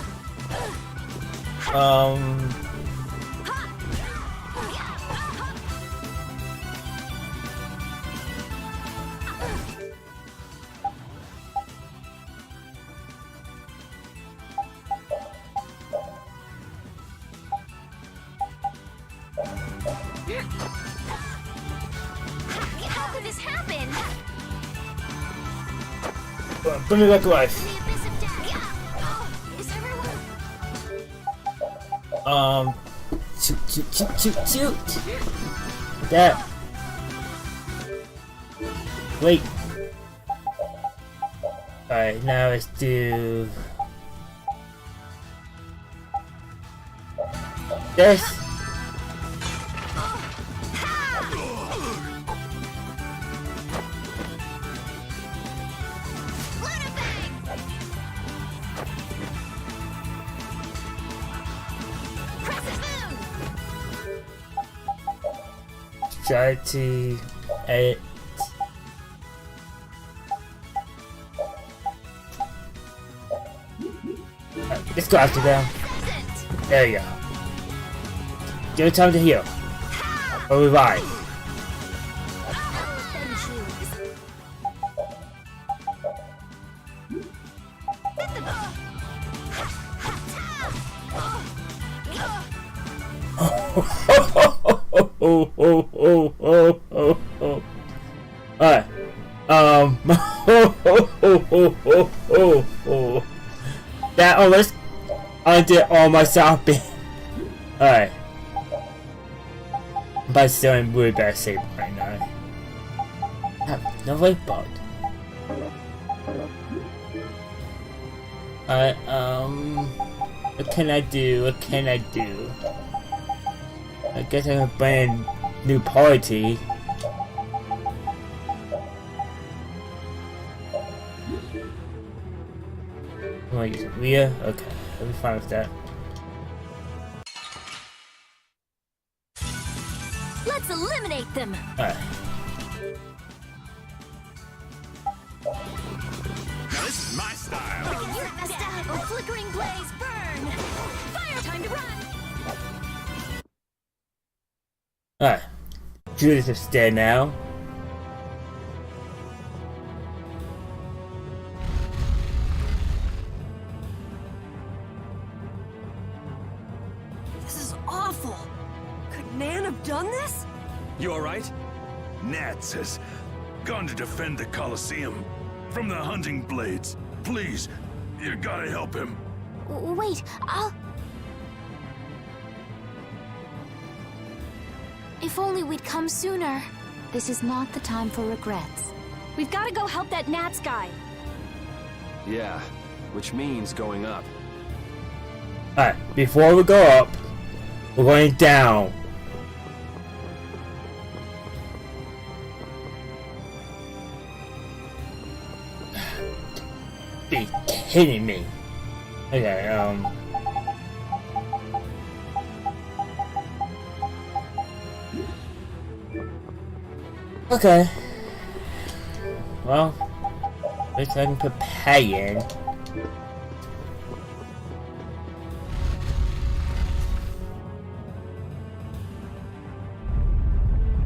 How could this happen? Bring me back to life. The abyss of death! Is everyone... Shoot. That. Wait. Alright, now let's do this. Try to edit. Let's go after them. There you go. Give it time to heal. Or revive. Alright. That almost undid all my shopping. Alright. But still in really bad shape right now. I have no way bug. Alright, what can I do? I guess I can burn new party. I'm gonna use Rhea. Okay, I'll be fine with that. Let's eliminate them. Alright. This is my style. Oh, you're messed up. Oh, flickering blaze, burn. Fire time to run. Alright. Judith is dead now. This is awful. Could Nan have done this? You alright? Nats has gone to defend the Colosseum from the hunting blades. Please, you gotta help him. Wait, I'll... If only we'd come sooner. This is not the time for regrets. We've got to go help that Nats guy. Yeah, which means going up. Alright, before we go up, we're going down. Be kidding me. Okay, okay. Well, at least I can prepare in.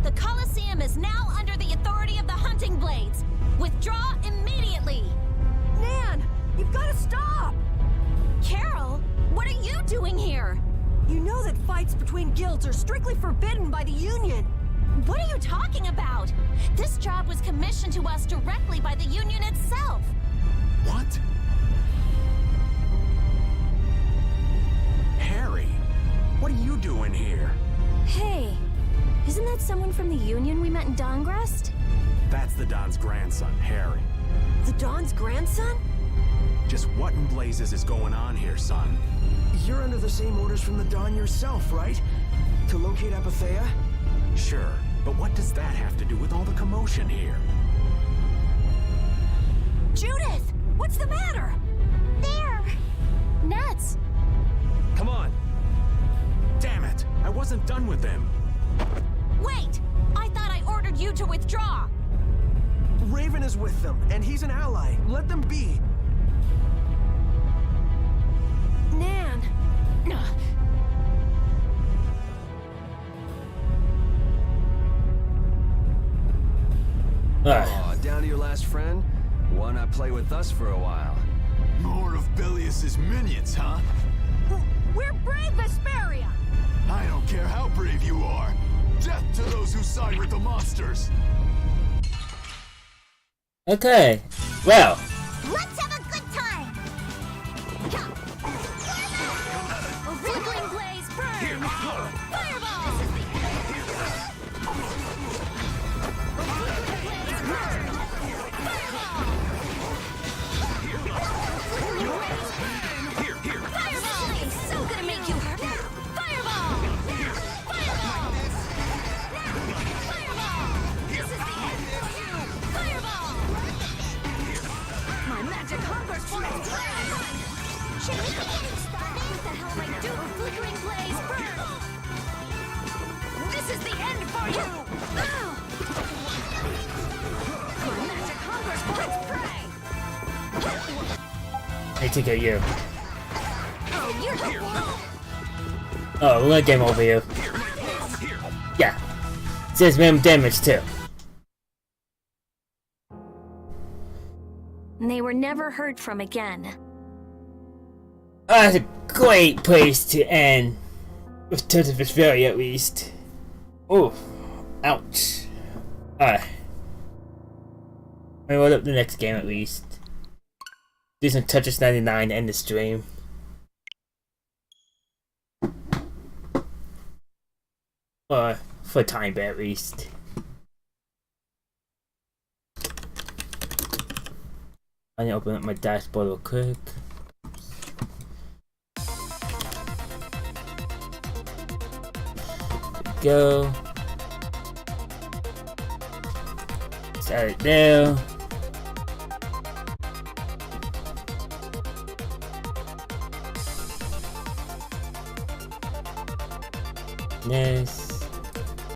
The Colosseum is now under the authority of the hunting blades. Withdraw immediately. Nan, you've got to stop! Carol, what are you doing here? You know that fights between guilds are strictly forbidden by the Union. What are you talking about? This job was commissioned to us directly by the Union itself. What? Harry, what are you doing here? Hey, isn't that someone from the Union we met in Dongrest? That's the Don's grandson, Harry. The Don's grandson? Just what in blazes is going on here, son? You're under the same orders from the Dawn yourself, right? To locate Apathea? Sure, but what does that have to do with all the commotion here? Judith! What's the matter? There! Nats! Come on! Damn it! I wasn't done with them. Wait! I thought I ordered you to withdraw! Raven is with them, and he's an ally. Let them be. Nan! Aw, down to your last friend? Why not play with us for a while? More of Belius's minions, huh? We're brave Vesperia! I don't care how brave you are. Death to those who side with the monsters. Okay, well. Let's have a good time! A flickering blaze, burn! Fireball! Fireball! It's so gonna make you hurt! Fireball! Fireball! Fireball! This is the end for you! Fireball! My magic hunger points burn! Should we be getting started? What the hell am I doing? Flickering blaze, burn! This is the end for you! Ow! My magic hunger points prey! I take care of you. Oh, you're the wall! Oh, we're gonna game over you. Yeah. It says minimum damage too. They were never heard from again. That's a great place to end. With terms of Vesperia, at least. Oh, ouch. Alright. I'll load up the next game at least. Do some Tetris 99 to end the stream. Or for a time bit at least. I need to open up my dashboard real quick. There we go. Start there. Yes.